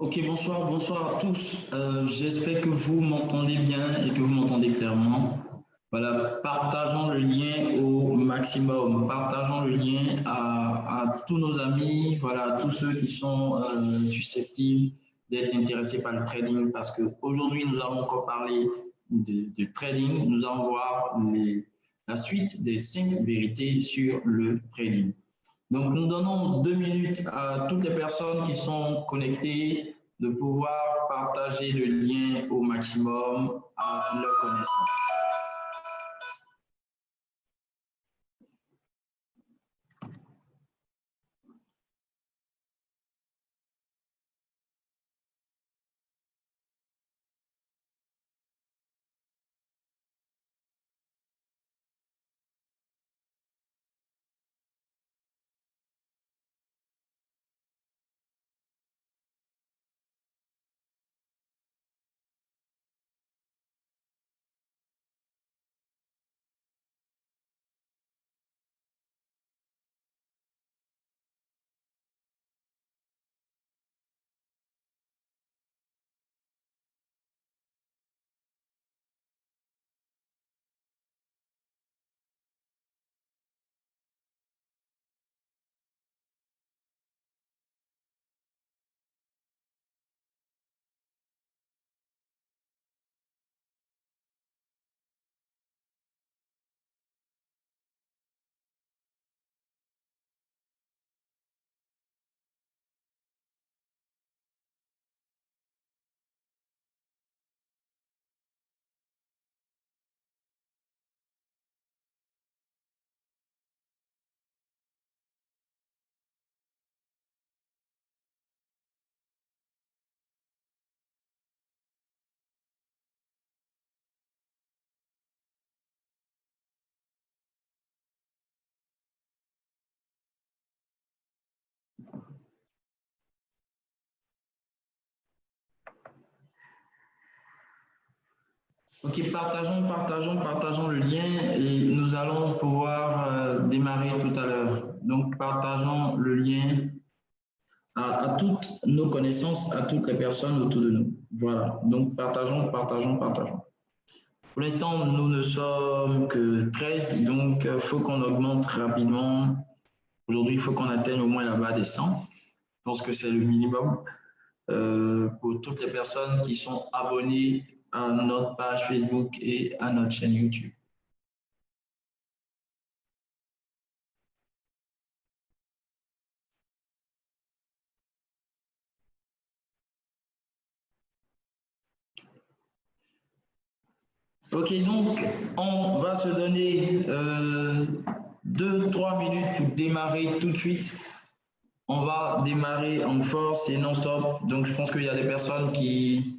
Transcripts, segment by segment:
Ok, bonsoir, bonsoir à tous. J'espère que vous m'entendez bien et que vous m'entendez clairement. Voilà, partageons le lien au maximum, partageons le lien à tous nos amis, voilà, à tous ceux qui sont susceptibles d'être intéressés par le trading, parce qu'aujourd'hui, nous allons encore parler de trading. Nous allons voir la suite des 5 vérités sur le trading. Donc, nous donnons 2 minutes à toutes les personnes qui sont connectées de pouvoir partager le lien au maximum à leur connaissance. Ok, partageons le lien et nous allons pouvoir démarrer tout à l'heure. Donc, partageons le lien à toutes nos connaissances, à toutes les personnes autour de nous. Voilà, donc partageons. Pour l'instant, nous ne sommes que 13, donc il faut qu'on augmente rapidement. Aujourd'hui, il faut qu'on atteigne au moins la barre des 100. Je pense que c'est le minimum pour toutes les personnes qui sont abonnées à notre page Facebook et à notre chaîne YouTube. Ok, donc on va se donner 2-3 minutes pour démarrer tout de suite. On va démarrer en force et non-stop. Donc je pense qu'il y a des personnes qui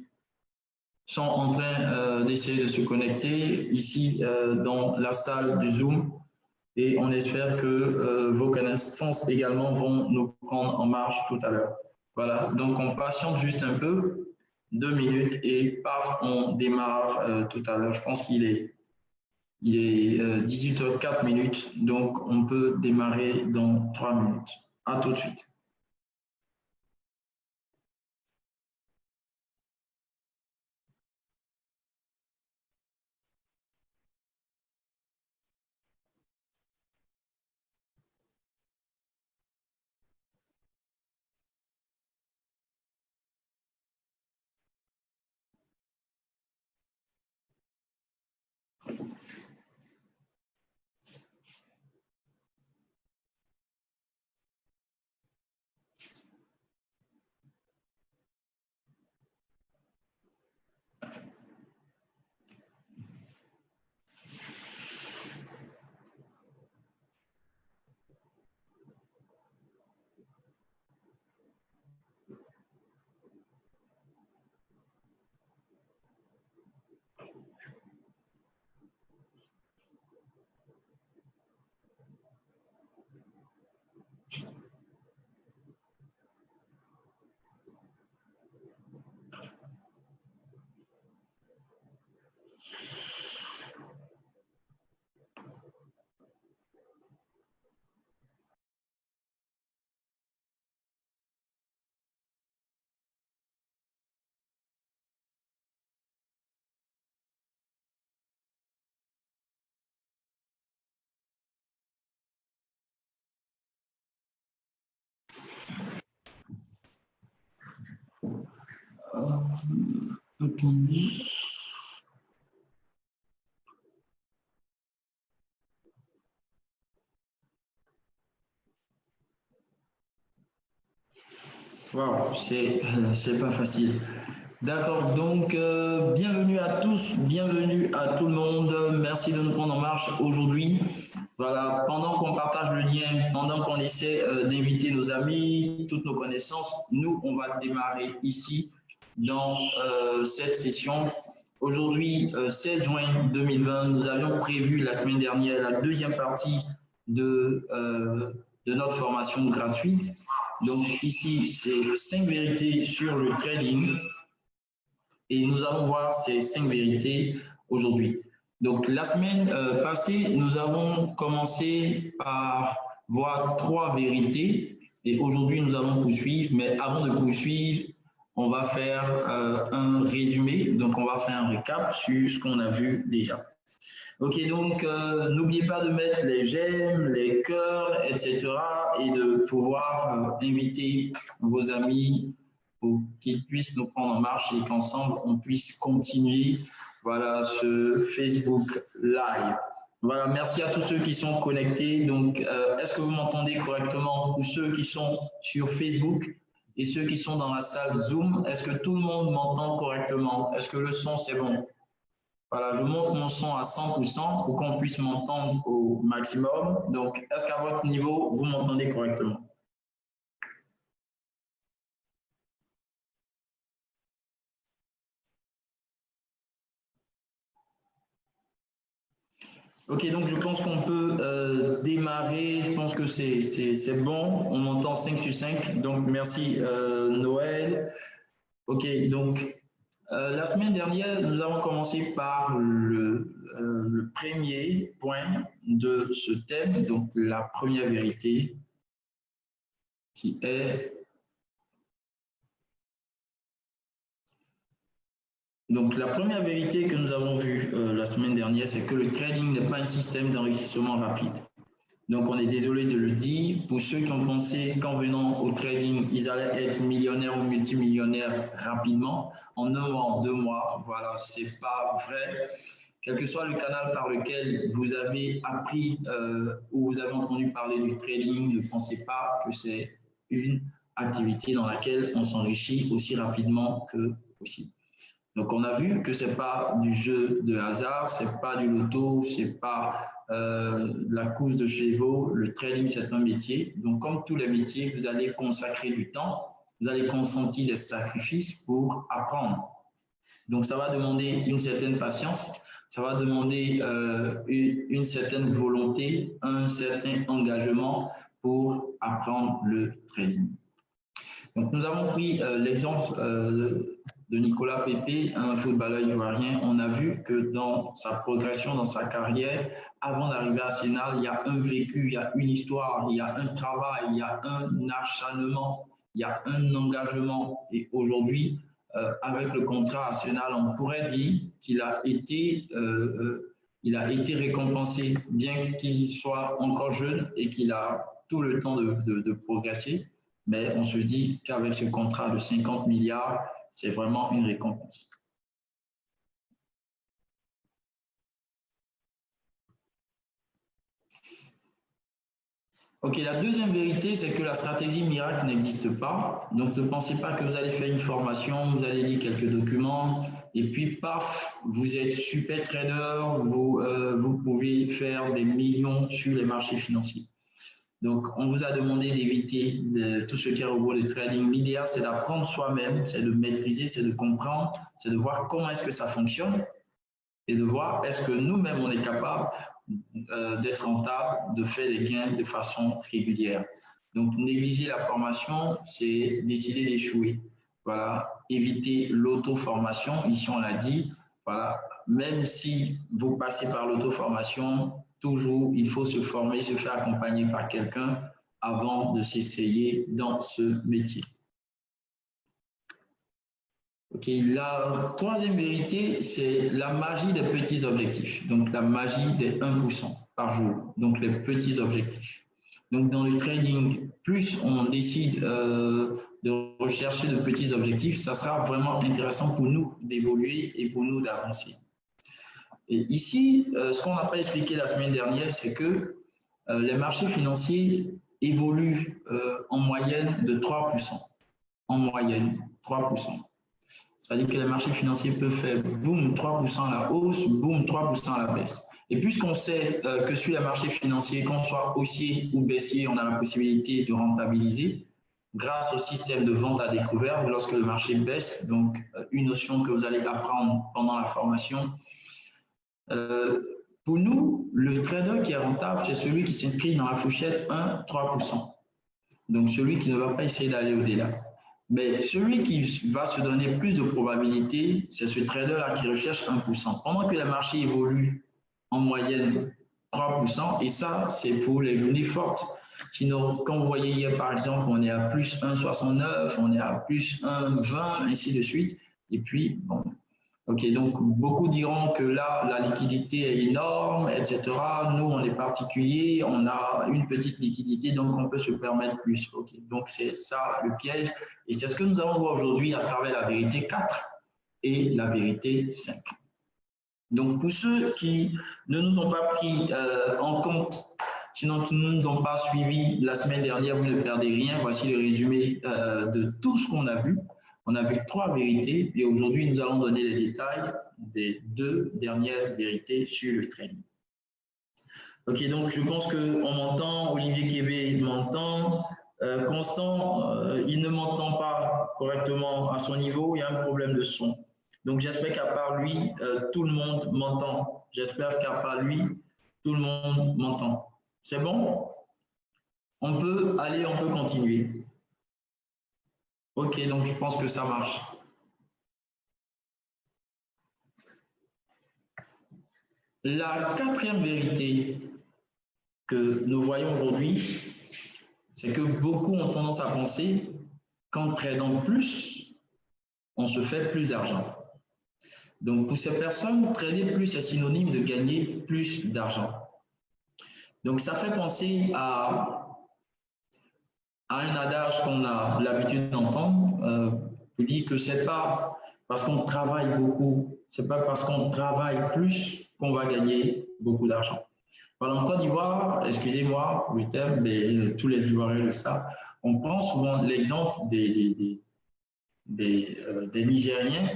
sont en train d'essayer de se connecter ici dans la salle du Zoom et on espère que vos connaissances également vont nous prendre en marche tout à l'heure. Voilà, donc on patiente juste un peu, 2 minutes et paf, on démarre tout à l'heure. Je pense qu'il est 18h04, donc on peut démarrer dans 3 minutes. À tout de suite. Attendez. Wow, c'est pas facile. D'accord, donc bienvenue à tous, bienvenue à tout le monde. Merci de nous prendre en marche aujourd'hui. Voilà, pendant qu'on partage le lien, pendant qu'on essaie d'inviter nos amis, toutes nos connaissances, nous, on va démarrer ici dans cette session. Aujourd'hui, 16 juin 2020, nous avions prévu la semaine dernière la deuxième partie de notre formation gratuite. Donc ici, c'est 5 vérités sur le trading et nous allons voir ces 5 vérités aujourd'hui. Donc la semaine passée, nous avons commencé par voir 3 vérités et aujourd'hui, nous allons poursuivre. Mais avant de poursuivre, on va faire un résumé. Donc on va faire un récap sur ce qu'on a vu déjà. Ok, donc n'oubliez pas de mettre les j'aime, les cœurs, etc. et de pouvoir inviter vos amis pour qu'ils puissent nous prendre en marche et qu'ensemble on puisse continuer voilà, ce Facebook Live. Voilà, merci à tous ceux qui sont connectés. Donc, est-ce que vous m'entendez correctement ou ceux qui sont sur Facebook et ceux qui sont dans la salle Zoom, est-ce que tout le monde m'entend correctement? Est-ce que le son c'est bon? Voilà, je monte mon son à 100% pour qu'on puisse m'entendre au maximum. Donc, est-ce qu'à votre niveau, vous m'entendez correctement? Ok, donc je pense qu'on peut démarrer. Je pense que c'est bon. On m'entend 5 sur 5. Donc, merci Noël. Ok, donc la semaine dernière, nous avons commencé par le premier point de ce thème, donc la première vérité, qui est… Donc la première vérité que nous avons vue la semaine dernière, c'est que le trading n'est pas un système d'enrichissement rapide. Donc on est désolé de le dire, pour ceux qui ont pensé qu'en venant au trading, ils allaient être millionnaires ou multimillionnaires rapidement, en 1 mois, en 2 mois, voilà, c'est pas vrai. Quel que soit le canal par lequel vous avez appris ou vous avez entendu parler du trading, ne pensez pas que c'est une activité dans laquelle on s'enrichit aussi rapidement que possible. Donc, on a vu que ce n'est pas du jeu de hasard, ce n'est pas du loto, ce n'est pas la course de chevaux. Le trading, c'est un métier. Donc, comme tous les métiers, vous allez consacrer du temps, vous allez consentir des sacrifices pour apprendre. Donc, ça va demander une certaine patience, ça va demander une certaine volonté, un certain engagement pour apprendre le trading. Donc, nous avons pris l'exemple de Nicolas Pepe, un footballeur ivoirien. On a vu que dans sa progression, dans sa carrière, avant d'arriver à Arsenal, il y a un vécu, il y a une histoire, il y a un travail, il y a un acharnement, il y a un engagement. Et aujourd'hui, avec le contrat Arsenal, on pourrait dire qu'il a été récompensé, bien qu'il soit encore jeune et qu'il a tout le temps de progresser. Mais on se dit qu'avec ce contrat de 50 milliards, c'est vraiment une récompense. Ok, la deuxième vérité, c'est que la stratégie miracle n'existe pas. Donc, ne pensez pas que vous allez faire une formation, vous allez lire quelques documents, et puis, paf, vous êtes super trader, vous pouvez faire des millions sur les marchés financiers. Donc, on vous a demandé d'éviter tout ce qui est robot de trading. L'idéal, c'est d'apprendre soi-même, c'est de maîtriser, c'est de comprendre, c'est de voir comment est-ce que ça fonctionne et de voir est-ce que nous-mêmes, on est capable d'être rentable, de faire des gains de façon régulière. Donc, négliger la formation, c'est décider d'échouer. Voilà, éviter l'auto-formation, ici on l'a dit. Voilà, même si vous passez par l'auto-formation, toujours, il faut se former, se faire accompagner par quelqu'un avant de s'essayer dans ce métier. Ok, la troisième vérité, c'est la magie des petits objectifs. Donc, la magie des 1% par jour. Donc, les petits objectifs. Donc, dans le trading, plus on décide de rechercher de petits objectifs, ça sera vraiment intéressant pour nous d'évoluer et pour nous d'avancer. Et ici, ce qu'on n'a pas expliqué la semaine dernière, c'est que les marchés financiers évoluent en moyenne de 3%. En moyenne, 3%. C'est-à-dire que les marchés financiers peuvent faire boum 3% à la hausse, boum 3% à la baisse. Et puisqu'on sait que sur les marchés financiers, qu'on soit haussier ou baissier, on a la possibilité de rentabiliser grâce au système de vente à découvert lorsque le marché baisse. Donc, une notion que vous allez apprendre pendant la formation. Pour nous, le trader qui est rentable, c'est celui qui s'inscrit dans la fourchette 1-3%. Donc, celui qui ne va pas essayer d'aller au-delà. Mais celui qui va se donner plus de probabilité, c'est ce trader-là qui recherche 1%. Pendant que les marchés évoluent en moyenne 3%, et ça, c'est pour les journées fortes. Sinon, quand vous voyez hier, par exemple, on est à plus 1,69, on est à plus 1,20, ainsi de suite. Et puis, bon, ok, donc beaucoup diront que là, la liquidité est énorme, etc. Nous, on est particulier, on a une petite liquidité, donc on peut se permettre plus. Ok, donc c'est ça le piège. Et c'est ce que nous allons voir aujourd'hui à travers la vérité 4 et la vérité 5. Donc, pour ceux qui ne nous ont pas pris en compte, sinon qui ne nous ont pas suivis la semaine dernière, vous ne perdez rien. Voici le résumé de tout ce qu'on a vu. On a vu 3 vérités et aujourd'hui, nous allons donner les détails des 2 dernières vérités sur le trading. Ok, donc je pense qu'on m'entend, Olivier Québé m'entend, Constant, il ne m'entend pas correctement à son niveau, il y a un problème de son. Donc j'espère qu'à part lui, tout le monde m'entend. J'espère qu'à part lui, tout le monde m'entend. C'est bon? On peut aller, on peut continuer. Ok, donc je pense que ça marche. La 4e vérité que nous voyons aujourd'hui, c'est que beaucoup ont tendance à penser qu'en tradant plus, on se fait plus d'argent. Donc pour ces personnes, trader plus est synonyme de gagner plus d'argent. Donc ça fait penser à un adage qu'on a l'habitude d'entendre, qui dit que c'est pas parce qu'on travaille beaucoup, c'est pas parce qu'on travaille plus qu'on va gagner beaucoup d'argent. Voilà, en Côte d'Ivoire, excusez-moi pour le terme, mais tous les Ivoiriens le savent, on prend souvent l'exemple des Nigériens.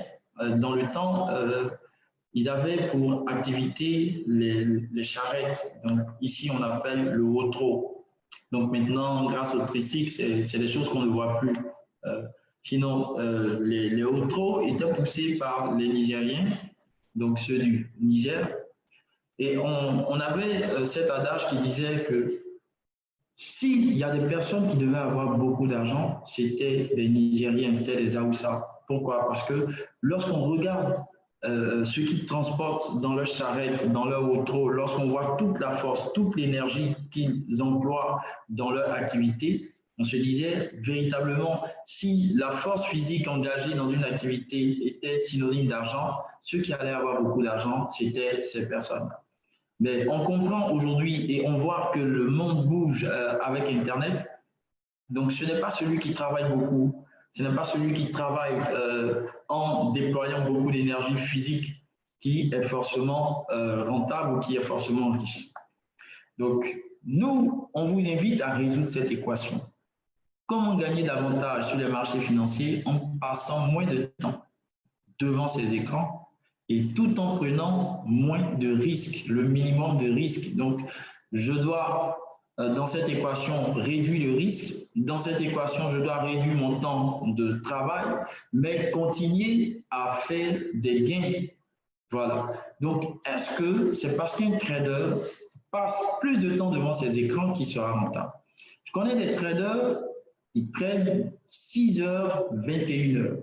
Dans le temps, ils avaient pour activité les charrettes. Donc ici, on appelle le wotro. Donc maintenant, grâce au tricycle, c'est des choses qu'on ne voit plus. Sinon, les wotro étaient poussés par les Nigériens, donc ceux du Niger. Et on avait cet adage qui disait que s'il y a des personnes qui devaient avoir beaucoup d'argent, c'était des Nigériens, c'était des Haoussa. Pourquoi? Parce que lorsqu'on regarde ceux qui transportent dans leur charrette, dans leur auto, lorsqu'on voit toute la force, toute l'énergie qu'ils emploient dans leur activité, on se disait véritablement, si la force physique engagée dans une activité était synonyme d'argent, ceux qui allaient avoir beaucoup d'argent, c'était ces personnes-là. Mais on comprend aujourd'hui et on voit que le monde bouge avec Internet. Donc, ce n'est pas celui qui travaille beaucoup, ce n'est pas celui qui travaille en déployant beaucoup d'énergie physique qui est forcément rentable ou qui est forcément riche. Donc, nous, on vous invite à résoudre cette équation. Comment gagner davantage sur les marchés financiers en passant moins de temps devant ces écrans et tout en prenant moins de risques, le minimum de risques. Donc, je dois, dans cette équation, réduire le risque. Dans cette équation, je dois réduire mon temps de travail, mais continuer à faire des gains. Voilà. Donc, est-ce que c'est parce qu'un trader passe plus de temps devant ses écrans qu'il sera rentable? Je connais des traders qui tradent 6 heures, 21 heures.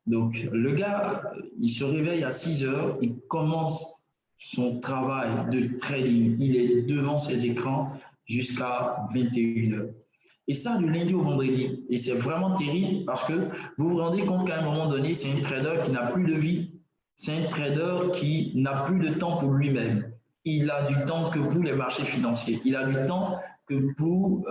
Donc, le gars, il se réveille à 6 heures, il commence son travail de trading, il est devant ses écrans jusqu'à 21 heures. Et ça, du lundi au vendredi. Et c'est vraiment terrible parce que vous vous rendez compte qu'à un moment donné, c'est un trader qui n'a plus de vie. C'est un trader qui n'a plus de temps pour lui-même. Il a du temps que pour les marchés financiers. Il a du temps que pour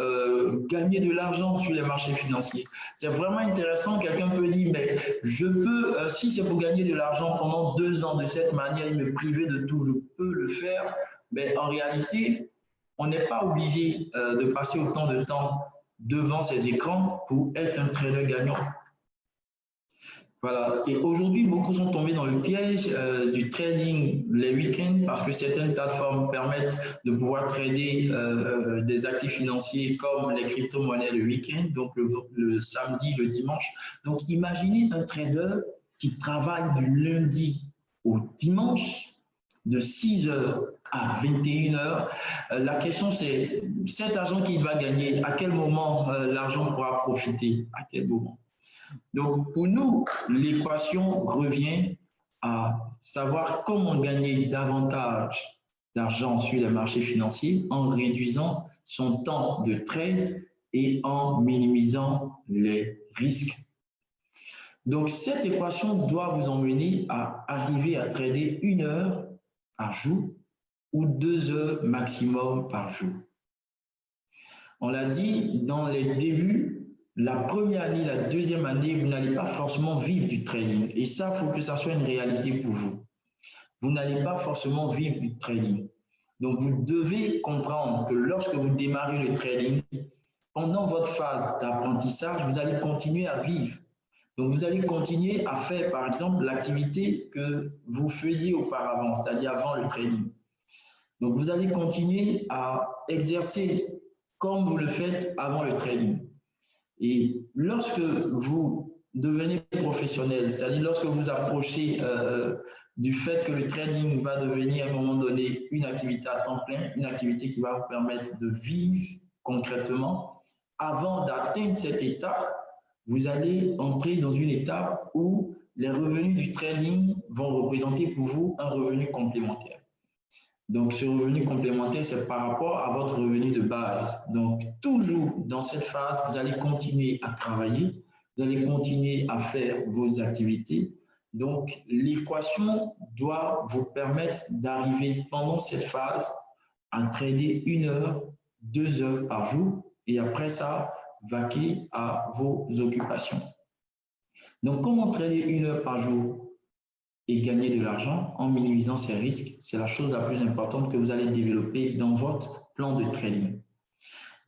gagner de l'argent sur les marchés financiers. C'est vraiment intéressant. Quelqu'un peut dire, mais je peux, si c'est pour gagner de l'argent pendant 2 ans de cette manière et me priver de tout, je peux le faire. Mais en réalité, on n'est pas obligé de passer autant de temps devant ces écrans pour être un trader gagnant. Voilà. Et aujourd'hui, beaucoup sont tombés dans le piège du trading les week-ends parce que certaines plateformes permettent de pouvoir trader des actifs financiers comme les crypto-monnaies le week-end, donc le samedi, le dimanche. Donc, imaginez un trader qui travaille du lundi au dimanche de 6h à 21h. La question, c'est cet argent qu'il va gagner, à quel moment l'argent pourra profiter, à quel moment? Donc, pour nous, l'équation revient à savoir comment gagner davantage d'argent sur les marchés financiers en réduisant son temps de trade et en minimisant les risques. Donc, cette équation doit vous emmener à arriver à trader 1 heure par jour ou 2 heures maximum par jour. On l'a dit, dans les débuts, la première année, la deuxième année, vous n'allez pas forcément vivre du trading. Et ça, il faut que ça soit une réalité pour vous. Vous n'allez pas forcément vivre du trading. Donc, vous devez comprendre que lorsque vous démarrez le trading, pendant votre phase d'apprentissage, vous allez continuer à vivre. Donc, vous allez continuer à faire, par exemple, l'activité que vous faisiez auparavant, c'est-à-dire avant le trading. Donc, vous allez continuer à exercer comme vous le faites avant le trading. Et lorsque vous devenez professionnel, c'est-à-dire lorsque vous approchez du fait que le trading va devenir à un moment donné une activité à temps plein, une activité qui va vous permettre de vivre concrètement, avant d'atteindre cette étape, vous allez entrer dans une étape où les revenus du trading vont représenter pour vous un revenu complémentaire. Donc, ce revenu complémentaire, c'est par rapport à votre revenu de base. Donc, toujours dans cette phase, vous allez continuer à travailler, vous allez continuer à faire vos activités. Donc, l'équation doit vous permettre d'arriver pendant cette phase à trader 1 heure, 2 heures par jour et après ça, vaquer à vos occupations. Donc, comment trader 1 heure par jour et gagner de l'argent en minimisant ses risques? C'est la chose la plus importante que vous allez développer dans votre plan de trading.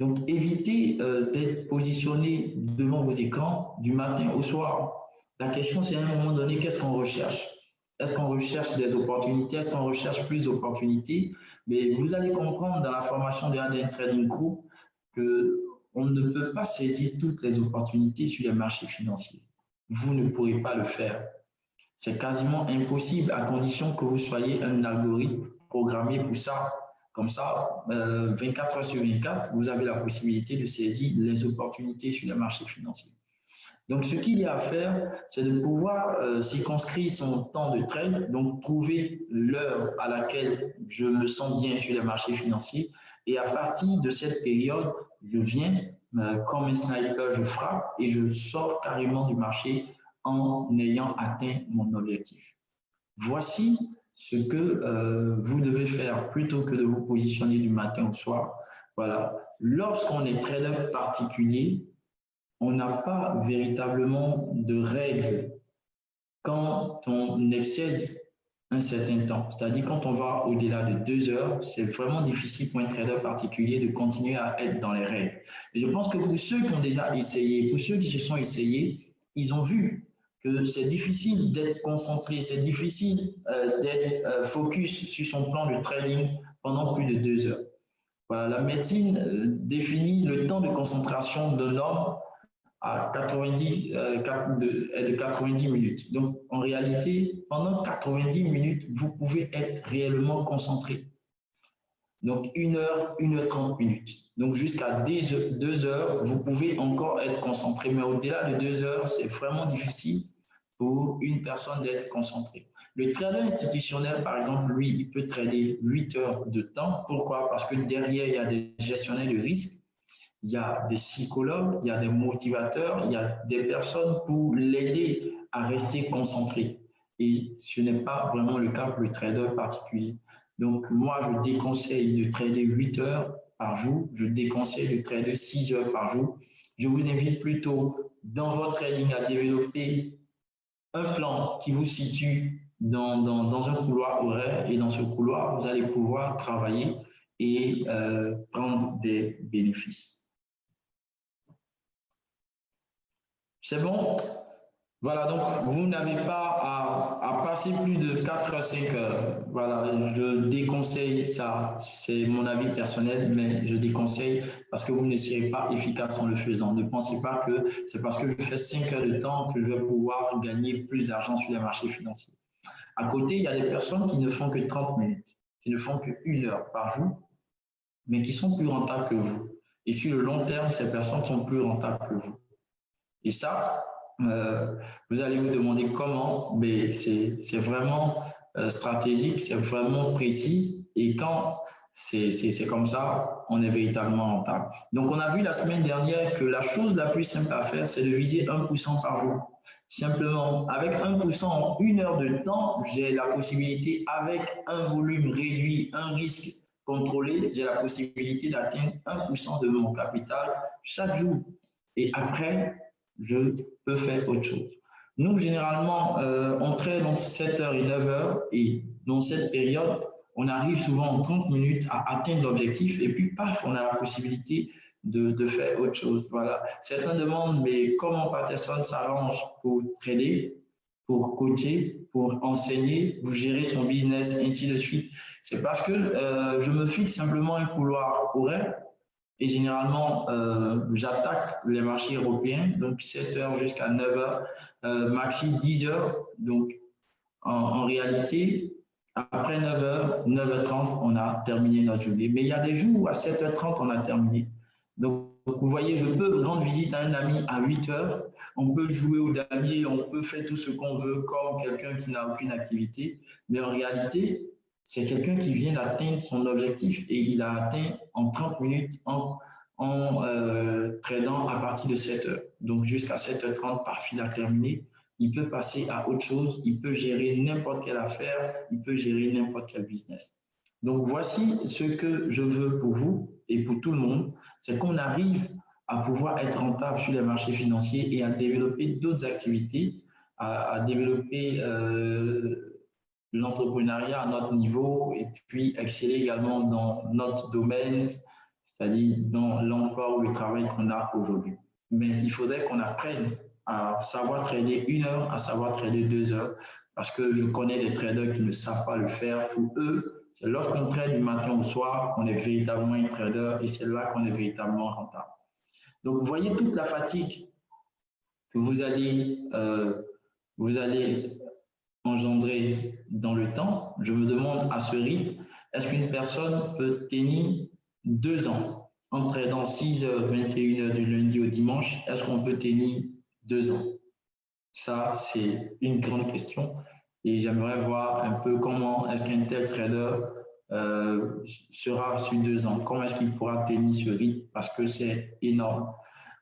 Donc, évitez d'être positionné devant vos écrans du matin au soir. La question, c'est à un moment donné, qu'est-ce qu'on recherche? Est-ce qu'on recherche des opportunités? Est-ce qu'on recherche plus d'opportunités? Mais vous allez comprendre dans la formation de ADN Trading Group qu'on ne peut pas saisir toutes les opportunités sur les marchés financiers. Vous ne pourrez pas le faire. C'est quasiment impossible à condition que vous soyez un algorithme programmé pour ça. Comme ça, 24 heures sur 24, vous avez la possibilité de saisir les opportunités sur les marchés financiers. Donc, ce qu'il y a à faire, c'est de pouvoir circonscrire son temps de trade, donc trouver l'heure à laquelle je me sens bien sur les marchés financiers. Et à partir de cette période, je viens, comme un sniper, je frappe et je sors carrément du marché en ayant atteint mon objectif. Voici ce que vous devez faire plutôt que de vous positionner du matin au soir. Voilà. Lorsqu'on est trader particulier, on n'a pas véritablement de règles quand on excède un certain temps. C'est-à-dire quand on va au-delà de 2 heures, c'est vraiment difficile pour un trader particulier de continuer à être dans les règles. Et je pense que pour ceux qui ont déjà essayé, pour ceux qui se sont essayés, ils ont vu que c'est difficile d'être concentré, c'est difficile d'être focus sur son plan de trading pendant plus de 2 heures. Voilà, la médecine définit le temps de concentration d'un homme à 90, de 90 minutes. Donc, en réalité, pendant 90 minutes, vous pouvez être réellement concentré. Donc, 1 heure, 1 heure 30 minutes. Donc, jusqu'à 2 heures, vous pouvez encore être concentré. Mais au-delà de 2 heures, c'est vraiment difficile pour une personne d'être concentrée. Le trader institutionnel, par exemple, lui, il peut trader 8 heures de temps. Pourquoi? Parce que derrière, il y a des gestionnaires de risque, il y a des psychologues, il y a des motivateurs, il y a des personnes pour l'aider à rester concentré. Et ce n'est pas vraiment le cas pour le trader particulier. Donc, moi, je déconseille de trader 8 heures par jour. Je déconseille de trader 6 heures par jour. Je vous invite plutôt dans votre trading à développer un plan qui vous situe dans un couloir horaire et dans ce couloir, vous allez pouvoir travailler et prendre des bénéfices. C'est bon? Voilà, donc vous n'avez pas à passer plus de 4 à 5 heures. Voilà, je déconseille ça, c'est mon avis personnel, mais je déconseille parce que vous ne serez pas efficace en le faisant. Ne pensez pas que c'est parce que je fais 5 heures de temps que je vais pouvoir gagner plus d'argent sur les marchés financiers. À côté, il y a des personnes qui ne font que 30 minutes, qui ne font que 1 heure par jour, mais qui sont plus rentables que vous. Et sur le long terme, ces personnes sont plus rentables que vous. Et ça, vous allez vous demander comment, mais c'est vraiment stratégique, c'est vraiment précis. Et quand c'est comme ça, on est véritablement rentable. Donc, on a vu la semaine dernière que la chose la plus simple à faire, c'est de viser 1% par jour. Simplement, avec 1% en 1 heure de temps, j'ai la possibilité, avec un volume réduit, un risque contrôlé, j'ai la possibilité d'atteindre 1% de mon capital chaque jour. Et après, je peux faire autre chose. Nous, généralement, on trade entre 7h et 9h et dans cette période, on arrive souvent en 30 minutes à atteindre l'objectif et puis, paf, on a la possibilité de faire autre chose. Voilà. Certains demandent, mais comment Patterson s'arrange pour trader, pour coacher, pour enseigner, pour gérer son business, ainsi de suite. C'est parce que je me fixe simplement un couloir horaire. Et généralement, j'attaque les marchés européens, donc 7 heures jusqu'à 9 heures, maxi 10 heures. Donc, en réalité, après 9 heures, 9h30, on a terminé notre journée. Mais il y a des jours où à 7h30, on a terminé. Donc, vous voyez, je peux rendre visite à un ami à 8 heures. On peut jouer au damier, on peut faire tout ce qu'on veut comme quelqu'un qui n'a aucune activité. Mais en réalité, c'est quelqu'un qui vient d'atteindre son objectif et il a atteint en 30 minutes en tradant à partir de 7 heures. Donc, jusqu'à 7h30, par fil à terminer, il peut passer à autre chose, il peut gérer n'importe quelle affaire, il peut gérer n'importe quel business. Donc, voici ce que je veux pour vous et pour tout le monde, c'est qu'on arrive à pouvoir être rentable sur les marchés financiers et à développer d'autres activités, à développer l'entrepreneuriat à notre niveau et puis exceller également dans notre domaine, c'est-à-dire dans l'emploi ou le travail qu'on a aujourd'hui. Mais il faudrait qu'on apprenne à savoir trader 1 heure, à savoir trader 2 heures, parce que je connais des traders qui ne savent pas le faire. Pour eux, c'est lorsqu'on trade du matin au soir qu'on est véritablement un trader et c'est là qu'on est véritablement rentable. Donc, vous voyez toute la fatigue que vous allez engendrer dans le temps. Je me demande à ce rythme, est-ce qu'une personne peut tenir 2 ans en tradant 6 heures, 21 heures du lundi au dimanche? Est-ce qu'on peut tenir 2 ans? Ça, c'est une grande question et j'aimerais voir un peu comment est-ce qu'un tel trader sera sur 2 ans. Comment est-ce qu'il pourra tenir ce rythme? Parce que c'est énorme.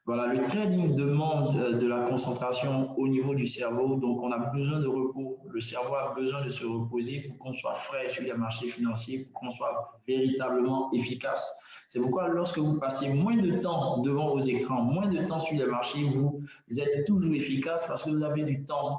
Voilà, le trading demande de la concentration au niveau du cerveau, donc on a besoin de repos. Le cerveau a besoin de se reposer pour qu'on soit frais sur les marchés financiers, pour qu'on soit véritablement efficace. C'est pourquoi lorsque vous passez moins de temps devant vos écrans, moins de temps sur les marchés, vous êtes toujours efficace parce que vous avez du temps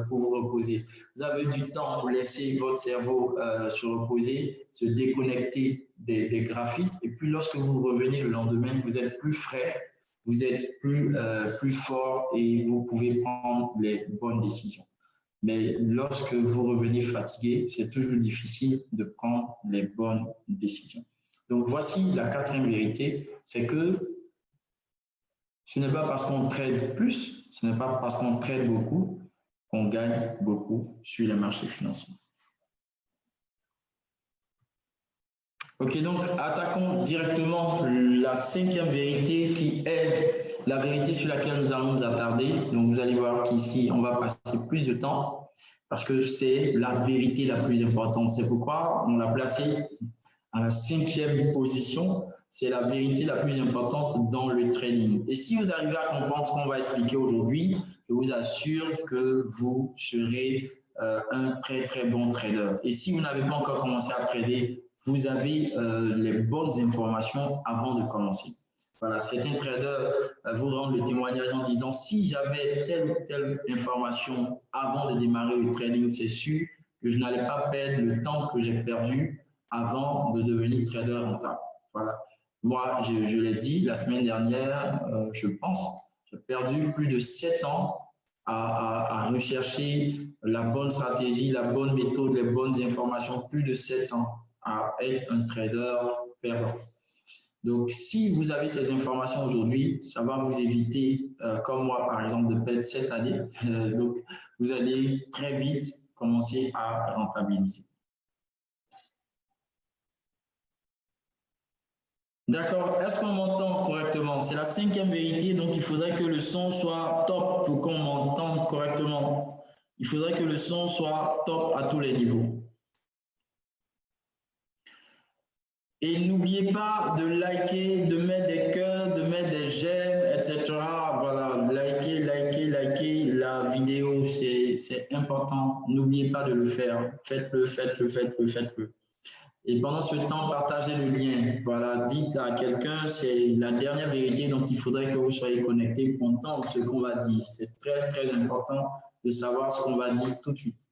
pour vous reposer. Vous avez du temps pour laisser votre cerveau se reposer, se déconnecter des graphiques. Et puis lorsque vous revenez le lendemain, vous êtes plus frais, vous êtes plus fort et vous pouvez prendre les bonnes décisions. Mais lorsque vous revenez fatigué, c'est toujours difficile de prendre les bonnes décisions. Donc, voici la 4e vérité, c'est que ce n'est pas parce qu'on trade plus, ce n'est pas parce qu'on trade beaucoup qu'on gagne beaucoup sur les marchés financiers. Ok, donc attaquons directement la 5e vérité qui est la vérité sur laquelle nous allons nous attarder. Donc, vous allez voir qu'ici, on va passer plus de temps parce que c'est la vérité la plus importante. C'est pourquoi on l'a placée à la 5e position. C'est la vérité la plus importante dans le trading. Et si vous arrivez à comprendre ce qu'on va expliquer aujourd'hui, je vous assure que vous serez un très, très bon trader. Et si vous n'avez pas encore commencé à trader, vous avez les bonnes informations avant de commencer. Voilà, certains traders vous rendent le témoignage en disant si j'avais telle ou telle information avant de démarrer le trading, c'est sûr que je n'allais pas perdre le temps que j'ai perdu avant de devenir trader rentable. Voilà. Moi, je l'ai dit la semaine dernière, je pense, j'ai perdu plus de 7 ans à rechercher la bonne stratégie, la bonne méthode, les bonnes informations, plus de 7 ans à être un trader perdant. Donc, si vous avez ces informations aujourd'hui, ça va vous éviter, comme moi par exemple, de perdre 7 années. Donc, vous allez très vite commencer à rentabiliser. D'accord, est-ce qu'on m'entend correctement? C'est la 5e vérité, donc il faudrait que le son soit top pour qu'on m'entende correctement. Il faudrait que le son soit top à tous les niveaux. Et n'oubliez pas de liker, de mettre des cœurs, de mettre des j'aime, etc. Voilà, likez la vidéo, c'est important. N'oubliez pas de le faire. Faites-le. Et pendant ce temps, partagez le lien. Voilà, dites à quelqu'un, c'est la dernière vérité, donc il faudrait que vous soyez connectés pour entendre ce qu'on va dire. C'est très, très important de savoir ce qu'on va dire tout de suite.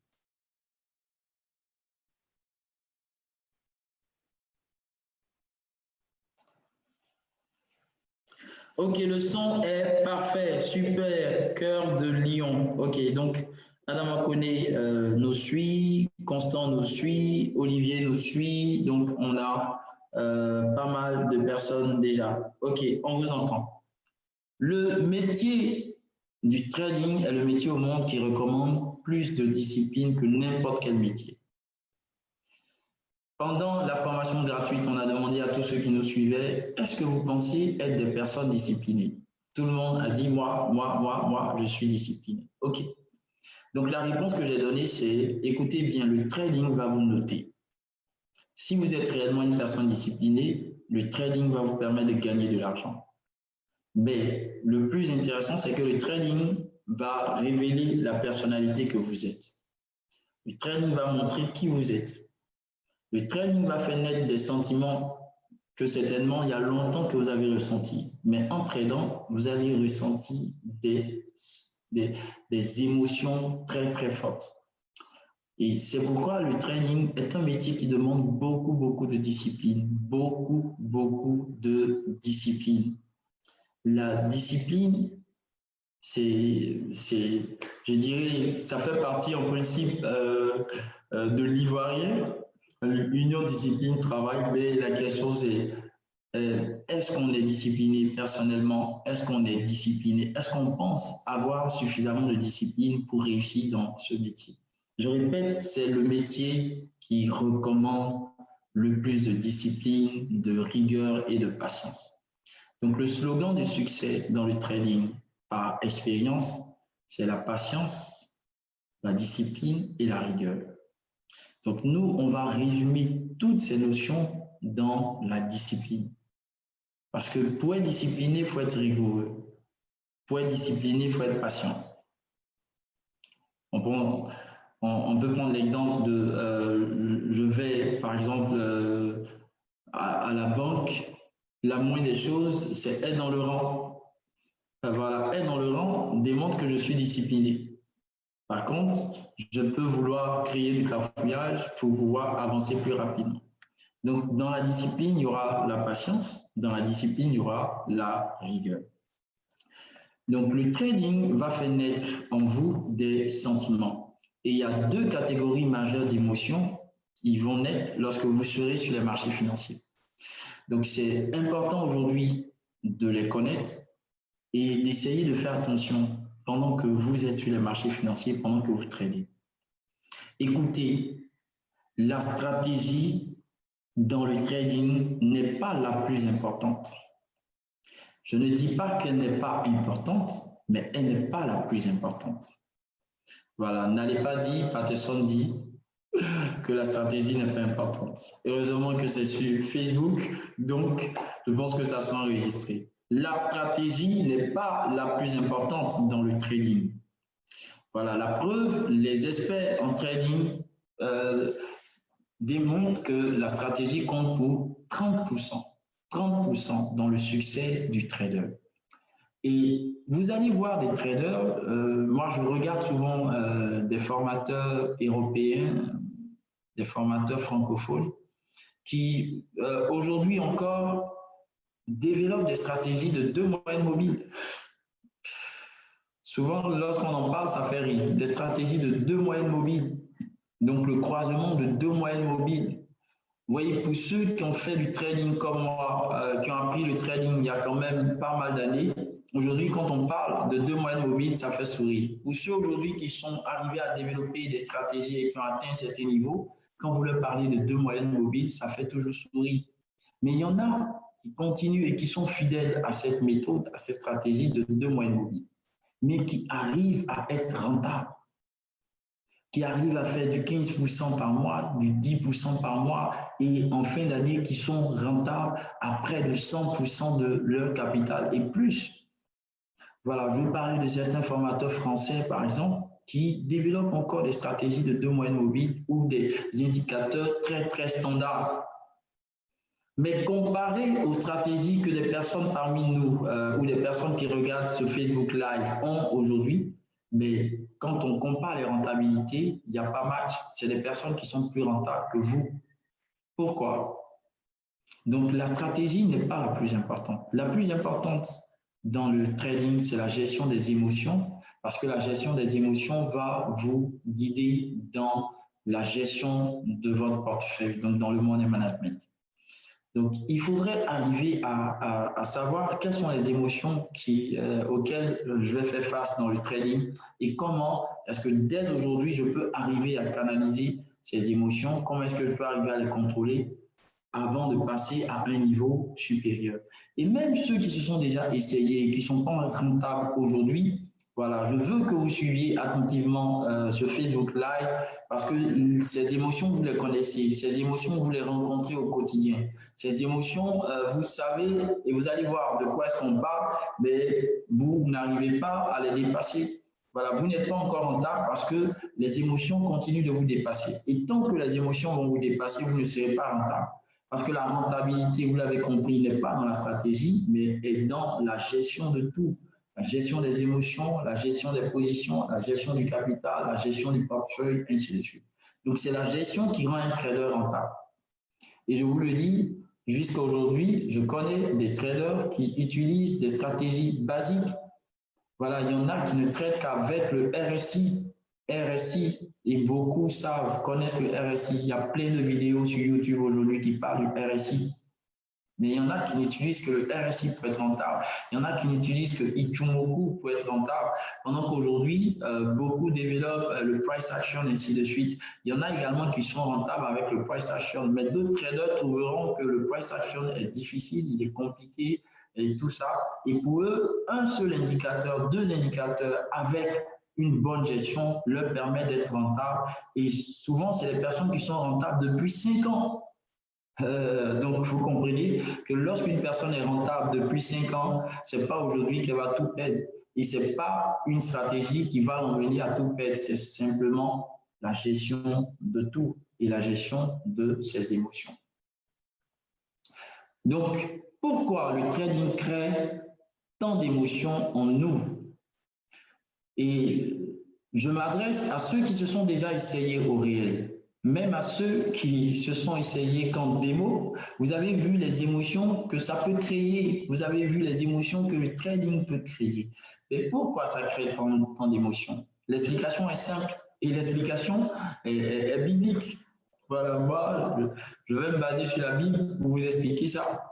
Ok, le son est parfait, super, cœur de lion. Ok, donc Adam Akone nous suit, Constant nous suit, Olivier nous suit, donc on a pas mal de personnes déjà. Ok, on vous entend. Le métier du trading est le métier au monde qui recommande plus de discipline que n'importe quel métier. Pendant la formation gratuite, on a demandé à tous ceux qui nous suivaient, est-ce que vous pensez être des personnes disciplinées? Tout le monde a dit, moi, je suis discipliné. OK. Donc, la réponse que j'ai donnée, c'est, écoutez bien, le trading va vous noter. Si vous êtes réellement une personne disciplinée, le trading va vous permettre de gagner de l'argent. Mais le plus intéressant, c'est que le trading va révéler la personnalité que vous êtes. Le trading va montrer qui vous êtes. Le trading va faire naître des sentiments que certainement il y a longtemps que vous avez ressentis. Mais en tradant, vous avez ressenti des émotions très, très fortes. Et c'est pourquoi le trading est un métier qui demande beaucoup de discipline. Beaucoup de discipline. La discipline, je dirais, ça fait partie en principe de l'ivoirien. L'union discipline travail, mais la question c'est est-ce qu'on est discipliné personnellement? Est-ce qu'on est discipliné? Est-ce qu'on pense avoir suffisamment de discipline pour réussir dans ce métier? Je répète, c'est le métier qui recommande le plus de discipline, de rigueur et de patience. Donc le slogan du succès dans le trading par expérience, c'est la patience, la discipline et la rigueur. Donc, nous, on va résumer toutes ces notions dans la discipline. Parce que pour être discipliné, il faut être rigoureux. Pour être discipliné, il faut être patient. On peut prendre l'exemple de, je vais, par exemple, à la banque, la moindre des choses, c'est être dans le rang. Voilà, être dans le rang démontre que je suis discipliné. Par contre, je peux vouloir créer du cafouillage pour pouvoir avancer plus rapidement. Donc, dans la discipline, il y aura la patience. Dans la discipline, il y aura la rigueur. Donc, le trading va faire naître en vous des sentiments. Et il y a 2 catégories majeures d'émotions qui vont naître lorsque vous serez sur les marchés financiers. Donc, c'est important aujourd'hui de les connaître et d'essayer de faire attention pendant que vous êtes sur les marchés financiers, pendant que vous tradez. Écoutez, la stratégie dans le trading n'est pas la plus importante. Je ne dis pas qu'elle n'est pas importante, mais elle n'est pas la plus importante. Voilà, n'allez pas dire, Patterson dit que la stratégie n'est pas importante. Heureusement que c'est sur Facebook, donc je pense que ça sera enregistré. La stratégie n'est pas la plus importante dans le trading. Voilà, la preuve, les experts en trading démontre que la stratégie compte pour 30% dans le succès du trader. Et vous allez voir des traders, moi je regarde souvent des formateurs européens, des formateurs francophones, qui aujourd'hui encore développent des stratégies de 2 moyennes mobiles. Souvent, lorsqu'on en parle, ça fait rire. Des stratégies de 2 moyennes mobiles. Donc, le croisement de 2 moyennes mobiles. Vous voyez, pour ceux qui ont fait du trading comme moi, qui ont appris le trading il y a quand même pas mal d'années, aujourd'hui, quand on parle de 2 moyennes mobiles, ça fait sourire. Pour ceux aujourd'hui qui sont arrivés à développer des stratégies et qui ont atteint certains niveaux, quand vous leur parlez de 2 moyennes mobiles, ça fait toujours sourire. Mais il y en a qui continuent et qui sont fidèles à cette méthode, à cette stratégie de 2 moyennes mobiles, mais qui arrivent à être rentables, qui arrivent à faire du 15% par mois, du 10% par mois, et en fin d'année, qui sont rentables à près de 100% de leur capital et plus. Voilà, je vais parler de certains formateurs français, par exemple, qui développent encore des stratégies de 2 moyennes mobiles ou des indicateurs très, très standards. Mais comparé aux stratégies que des personnes parmi nous ou des personnes qui regardent ce Facebook Live ont aujourd'hui, mais quand on compare les rentabilités, il n'y a pas match. C'est des personnes qui sont plus rentables que vous. Pourquoi? Donc, la stratégie n'est pas la plus importante. La plus importante dans le trading, c'est la gestion des émotions, parce que la gestion des émotions va vous guider dans la gestion de votre portefeuille, donc dans le money management. Donc, il faudrait arriver à savoir quelles sont les émotions auxquelles je vais faire face dans le trading et comment est-ce que dès aujourd'hui, je peux arriver à canaliser ces émotions, comment est-ce que je peux arriver à les contrôler avant de passer à un niveau supérieur. Et même ceux qui se sont déjà essayés et qui ne sont pas rentables aujourd'hui, voilà, je veux que vous suiviez attentivement ce Facebook Live parce que ces émotions, vous les connaissez, ces émotions, vous les rencontrez au quotidien. Ces émotions, vous savez et vous allez voir de quoi est-ce qu'on parle, mais vous n'arrivez pas à les dépasser. Voilà, vous n'êtes pas encore rentable parce que les émotions continuent de vous dépasser. Et tant que les émotions vont vous dépasser, vous ne serez pas rentable. Parce que la rentabilité, vous l'avez compris, n'est pas dans la stratégie, mais est dans la gestion de tout. La gestion des émotions, la gestion des positions, la gestion du capital, la gestion du portefeuille, ainsi de suite. Donc, c'est la gestion qui rend un trader rentable. Et je vous le dis, jusqu'à aujourd'hui, je connais des traders qui utilisent des stratégies basiques. Voilà, il y en a qui ne traitent qu'avec le RSI. RSI, et beaucoup connaissent le RSI. Il y a plein de vidéos sur YouTube aujourd'hui qui parlent du RSI. Mais il y en a qui n'utilisent que le RSI pour être rentable. Il y en a qui n'utilisent que Ichimoku pour être rentable. Pendant qu'aujourd'hui, beaucoup développent le price action et ainsi de suite. Il y en a également qui sont rentables avec le price action. Mais d'autres traders trouveront que le price action est difficile, il est compliqué et tout ça. Et pour eux, un seul indicateur, 2 indicateurs avec une bonne gestion leur permet d'être rentable. Et souvent, c'est les personnes qui sont rentables depuis 5 ans. Donc, vous comprenez que lorsqu'une personne est rentable depuis 5 ans, ce n'est pas aujourd'hui qu'elle va tout perdre. Et ce n'est pas une stratégie qui va l'emmener à tout perdre. C'est simplement la gestion de tout et la gestion de ses émotions. Donc, pourquoi le trading crée tant d'émotions en nous? Et je m'adresse à ceux qui se sont déjà essayés au réel. Même à ceux qui se sont essayés qu'en démo, vous avez vu les émotions que ça peut créer. Vous avez vu les émotions que le trading peut créer. Mais pourquoi ça crée tant d'émotions? L'explication est simple et l'explication est biblique. Voilà, moi, je vais me baser sur la Bible pour vous expliquer ça.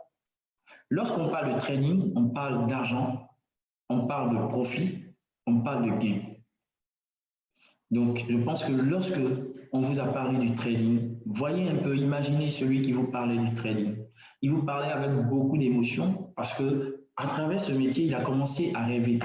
Lorsqu'on parle de trading, on parle d'argent, on parle de profit, on parle de gain. Donc, je pense que lorsque on vous a parlé du trading, voyez un peu, imaginez celui qui vous parlait du trading. Il vous parlait avec beaucoup d'émotion parce que à travers ce métier, il a commencé à rêver.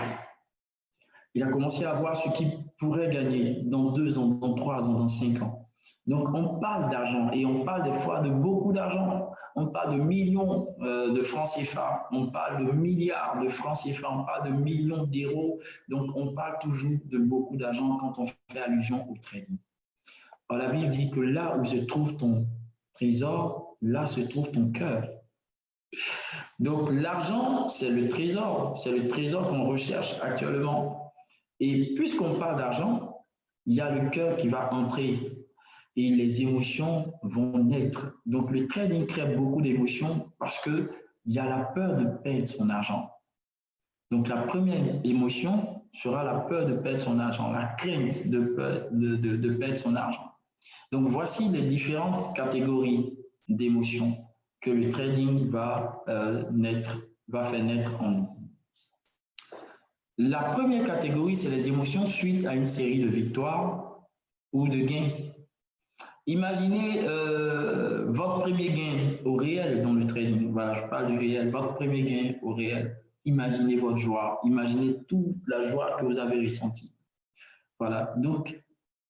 Il a commencé à voir ce qu'il pourrait gagner dans 2 ans, dans 3 ans, dans 5 ans. Donc, on parle d'argent et on parle des fois de beaucoup d'argent. On parle de millions de francs CFA, on parle de milliards de francs CFA, on parle de millions d'euros. Donc, on parle toujours de beaucoup d'argent quand on fait allusion au trading. Alors, la Bible dit que là où se trouve ton trésor, là se trouve ton cœur. Donc, l'argent, c'est le trésor qu'on recherche actuellement. Et puisqu'on parle d'argent, il y a le cœur qui va entrer et les émotions vont naître. Donc, le trading crée beaucoup d'émotions parce qu'il y a la peur de perdre son argent. Donc, la première émotion sera la peur de perdre son argent, la crainte de perdre son argent. Donc, voici les différentes catégories d'émotions que le trading va faire naître en nous. La première catégorie, c'est les émotions suite à une série de victoires ou de gains. Imaginez votre premier gain au réel dans le trading. Voilà, je parle du réel. Votre premier gain au réel. Imaginez votre joie. Imaginez toute la joie que vous avez ressentie. Voilà. Donc,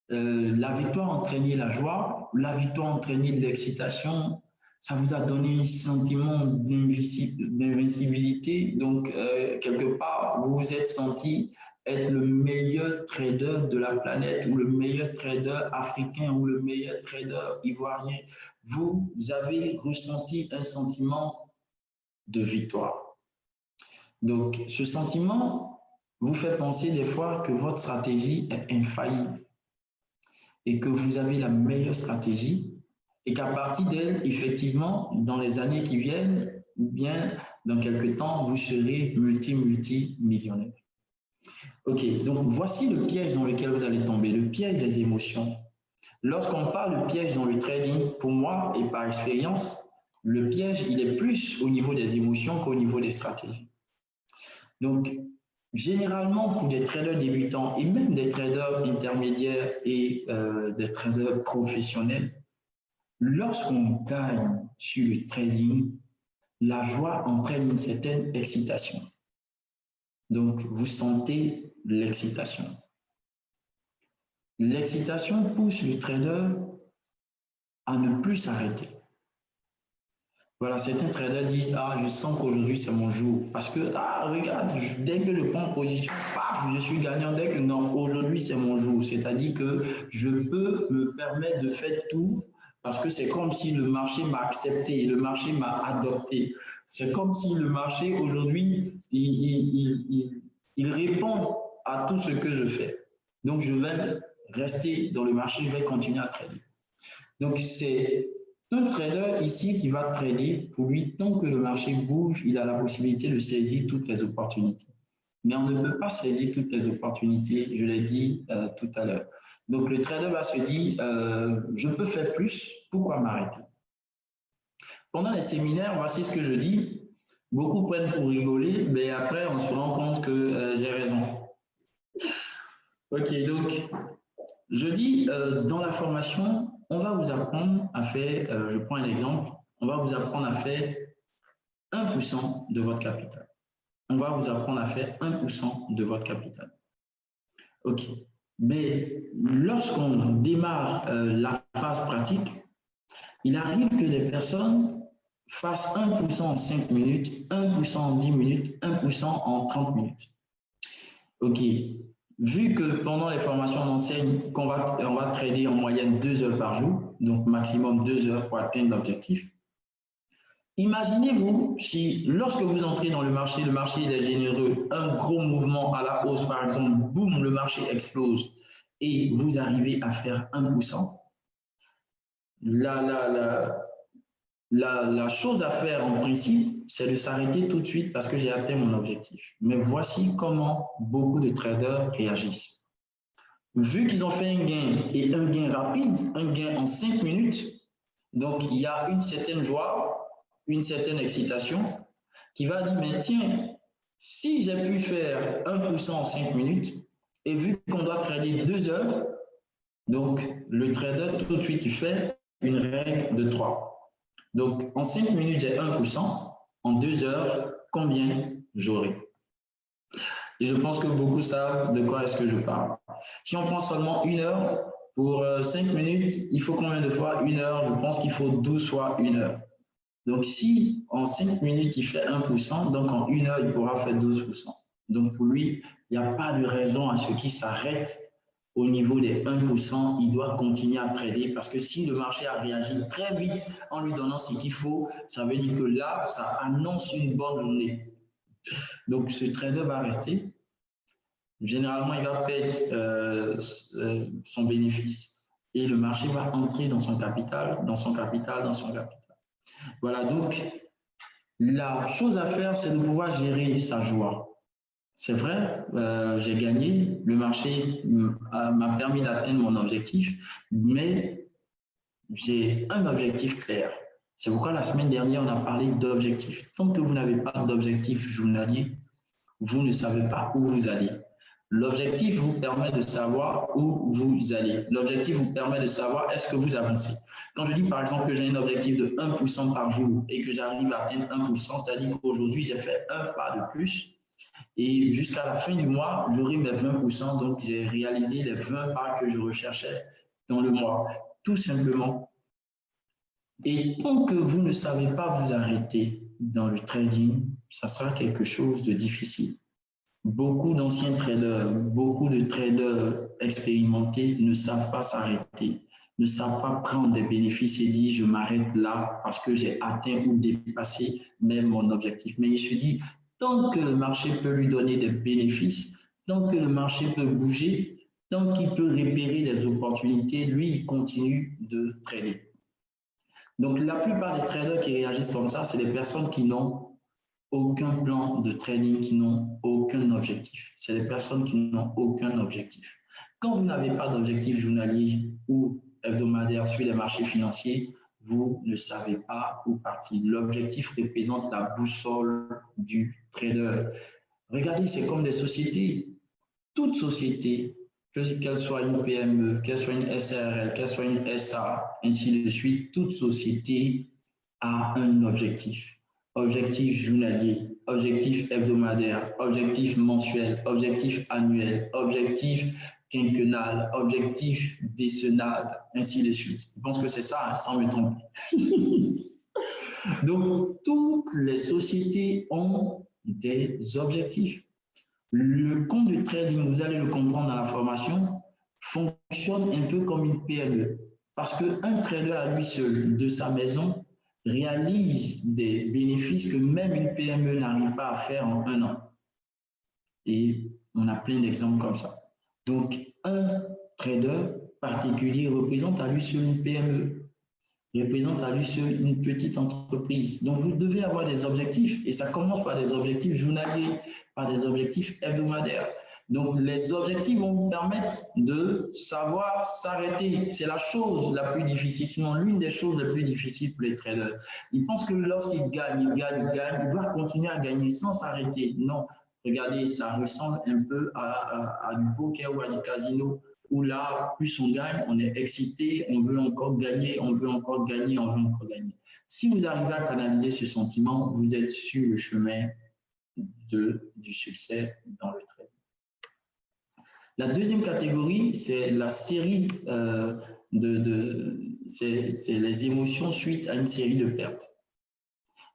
la victoire entraînait la joie. La victoire entraînait de l'excitation. Ça vous a donné un sentiment d'invincibilité. Donc, quelque part, vous vous êtes senti être le meilleur trader de la planète ou le meilleur trader africain ou le meilleur trader ivoirien. Vous avez ressenti un sentiment de victoire. Donc, ce sentiment vous fait penser des fois que votre stratégie est infaillible et que vous avez la meilleure stratégie et qu'à partir d'elle, effectivement, dans les années qui viennent, ou bien dans quelques temps, vous serez multimillionnaire. Ok, donc voici le piège dans lequel vous allez tomber, le piège des émotions. Lorsqu'on parle de piège dans le trading, pour moi et par expérience, le piège, il est plus au niveau des émotions qu'au niveau des stratégies. Donc, généralement, pour des traders débutants et même des traders intermédiaires et des traders professionnels, lorsqu'on gagne sur le trading, la joie entraîne une certaine excitation. Donc, vous sentez l'excitation. L'excitation pousse le trader à ne plus s'arrêter. Voilà, certains traders disent « Ah, je sens qu'aujourd'hui, c'est mon jour. » Parce que, ah, regarde, dès que je prends position, paf, je suis gagnant. Dès que non, aujourd'hui, c'est mon jour. C'est-à-dire que je peux me permettre de faire tout parce que c'est comme si le marché m'a accepté, le marché m'a adopté. C'est comme si le marché, aujourd'hui, il répond à tout ce que je fais. Donc, je vais rester dans le marché, je vais continuer à trader. Donc, c'est un trader ici qui va trader, pour lui, tant que le marché bouge, il a la possibilité de saisir toutes les opportunités. Mais on ne peut pas saisir toutes les opportunités, je l'ai dit tout à l'heure. Donc, le trader va se dire, je peux faire plus, pourquoi m'arrêter? Pendant les séminaires, voici ce que je dis. Beaucoup prennent pour rigoler, mais après, on se rend compte que j'ai raison. Ok, donc, je dis, dans la formation, on va vous apprendre à faire, je prends un exemple, on va vous apprendre à faire 1% de votre capital. On va vous apprendre à faire 1% de votre capital. Ok, mais lorsqu'on démarre la phase pratique, il arrive que des personnes fassent 1% en 5 minutes, 1% en 10 minutes, 1% en 30 minutes. Ok, vu que pendant les formations, on enseigne qu'on va trader en moyenne 2 heures par jour, donc maximum 2 heures pour atteindre l'objectif. Imaginez-vous si, lorsque vous entrez dans le marché est généreux, un gros mouvement à la hausse, par exemple, boum, le marché explose et vous arrivez à faire 1%. La chose à faire en principe, c'est de s'arrêter tout de suite parce que j'ai atteint mon objectif. Mais voici comment beaucoup de traders réagissent. Vu qu'ils ont fait un gain et un gain rapide, un gain en 5 minutes, donc il y a une certaine joie, une certaine excitation qui va dire, mais tiens, si j'ai pu faire 1% en 5 minutes et vu qu'on doit trader 2 heures, donc le trader tout de suite il fait une règle de 3. Donc, en 5 minutes, j'ai 1%. En 2 heures, combien j'aurai? Et je pense que beaucoup savent de quoi est-ce que je parle. Si on prend seulement 1 heure, pour 5 minutes, il faut combien de fois 1 heure? Je pense qu'il faut 12 fois 1 heure. Donc, si en 5 minutes, il fait 1%, donc en 1 heure, il pourra faire 12%. Donc, pour lui, il n'y a pas de raison à ce qu'il s'arrête au niveau des 1%, il doit continuer à trader parce que si le marché a réagi très vite en lui donnant ce qu'il faut, ça veut dire que là, ça annonce une bonne journée. Donc, ce trader va rester. Généralement, il va perdre son bénéfice et le marché va entrer dans son capital, dans son capital, dans son capital. Voilà, donc la chose à faire, c'est de pouvoir gérer sa joie. C'est vrai, j'ai gagné, le marché m'a permis d'atteindre mon objectif, mais j'ai un objectif clair. C'est pourquoi la semaine dernière, on a parlé d'objectifs. Tant que vous n'avez pas d'objectif journalier, vous ne savez pas où vous allez. L'objectif vous permet de savoir où vous allez. L'objectif vous permet de savoir est-ce que vous avancez. Quand je dis par exemple que j'ai un objectif de 1% par jour et que j'arrive à atteindre 1%, c'est-à-dire qu'aujourd'hui j'ai fait un pas de plus et jusqu'à la fin du mois, j'aurai mes 20%, donc j'ai réalisé les 20 pas que je recherchais dans le mois, tout simplement. Et tant que vous ne savez pas vous arrêter dans le trading, ça sera quelque chose de difficile. Beaucoup d'anciens traders, beaucoup de traders expérimentés ne savent pas s'arrêter, ne savent pas prendre des bénéfices et dire je m'arrête là parce que j'ai atteint ou dépassé même mon objectif. Mais il se dit, tant que le marché peut lui donner des bénéfices, tant que le marché peut bouger, tant qu'il peut repérer des opportunités, lui, il continue de trader. Donc, la plupart des traders qui réagissent comme ça, c'est des personnes qui n'ont aucun plan de trading, qui n'ont aucun objectif. C'est des personnes qui n'ont aucun objectif. Quand vous n'avez pas d'objectif journalier ou hebdomadaire sur les marchés financiers, vous ne savez pas où partir. L'objectif représente la boussole du trader. Regardez, c'est comme des sociétés. Toute société, qu'elle soit une PME, qu'elle soit une SARL, qu'elle soit une SA, ainsi de suite, toute société a un objectif. Objectif journalier, objectif hebdomadaire, objectif mensuel, objectif annuel, objectif quinquennal, objectif décennal, ainsi de suite. Je pense que c'est ça, sans me tromper. Donc, toutes les sociétés ont des objectifs. Le compte de trading, vous allez le comprendre dans la formation, fonctionne un peu comme une PME. Parce qu'un trader à lui seul, de sa maison, réalise des bénéfices que même une PME n'arrive pas à faire en un an. Et on a plein d'exemples comme ça. Donc, un trader particulier représente à lui seul une PME, représente à lui seul une petite entreprise. Donc, vous devez avoir des objectifs et ça commence par des objectifs journaliers, par des objectifs hebdomadaires. Donc, les objectifs vont vous permettre de savoir s'arrêter. C'est la chose la plus difficile, sinon l'une des choses les plus difficiles pour les traders. Ils pensent que lorsqu'ils gagnent, ils doivent continuer à gagner sans s'arrêter. Non, regardez, ça ressemble un peu à du poker ou à du casino, où là, plus on gagne, on est excité, on veut encore gagner, on veut encore gagner, on veut encore gagner. Si vous arrivez à canaliser ce sentiment, vous êtes sur le chemin du succès dans le trading. La deuxième catégorie, c'est la série c'est les émotions suite à une série de pertes.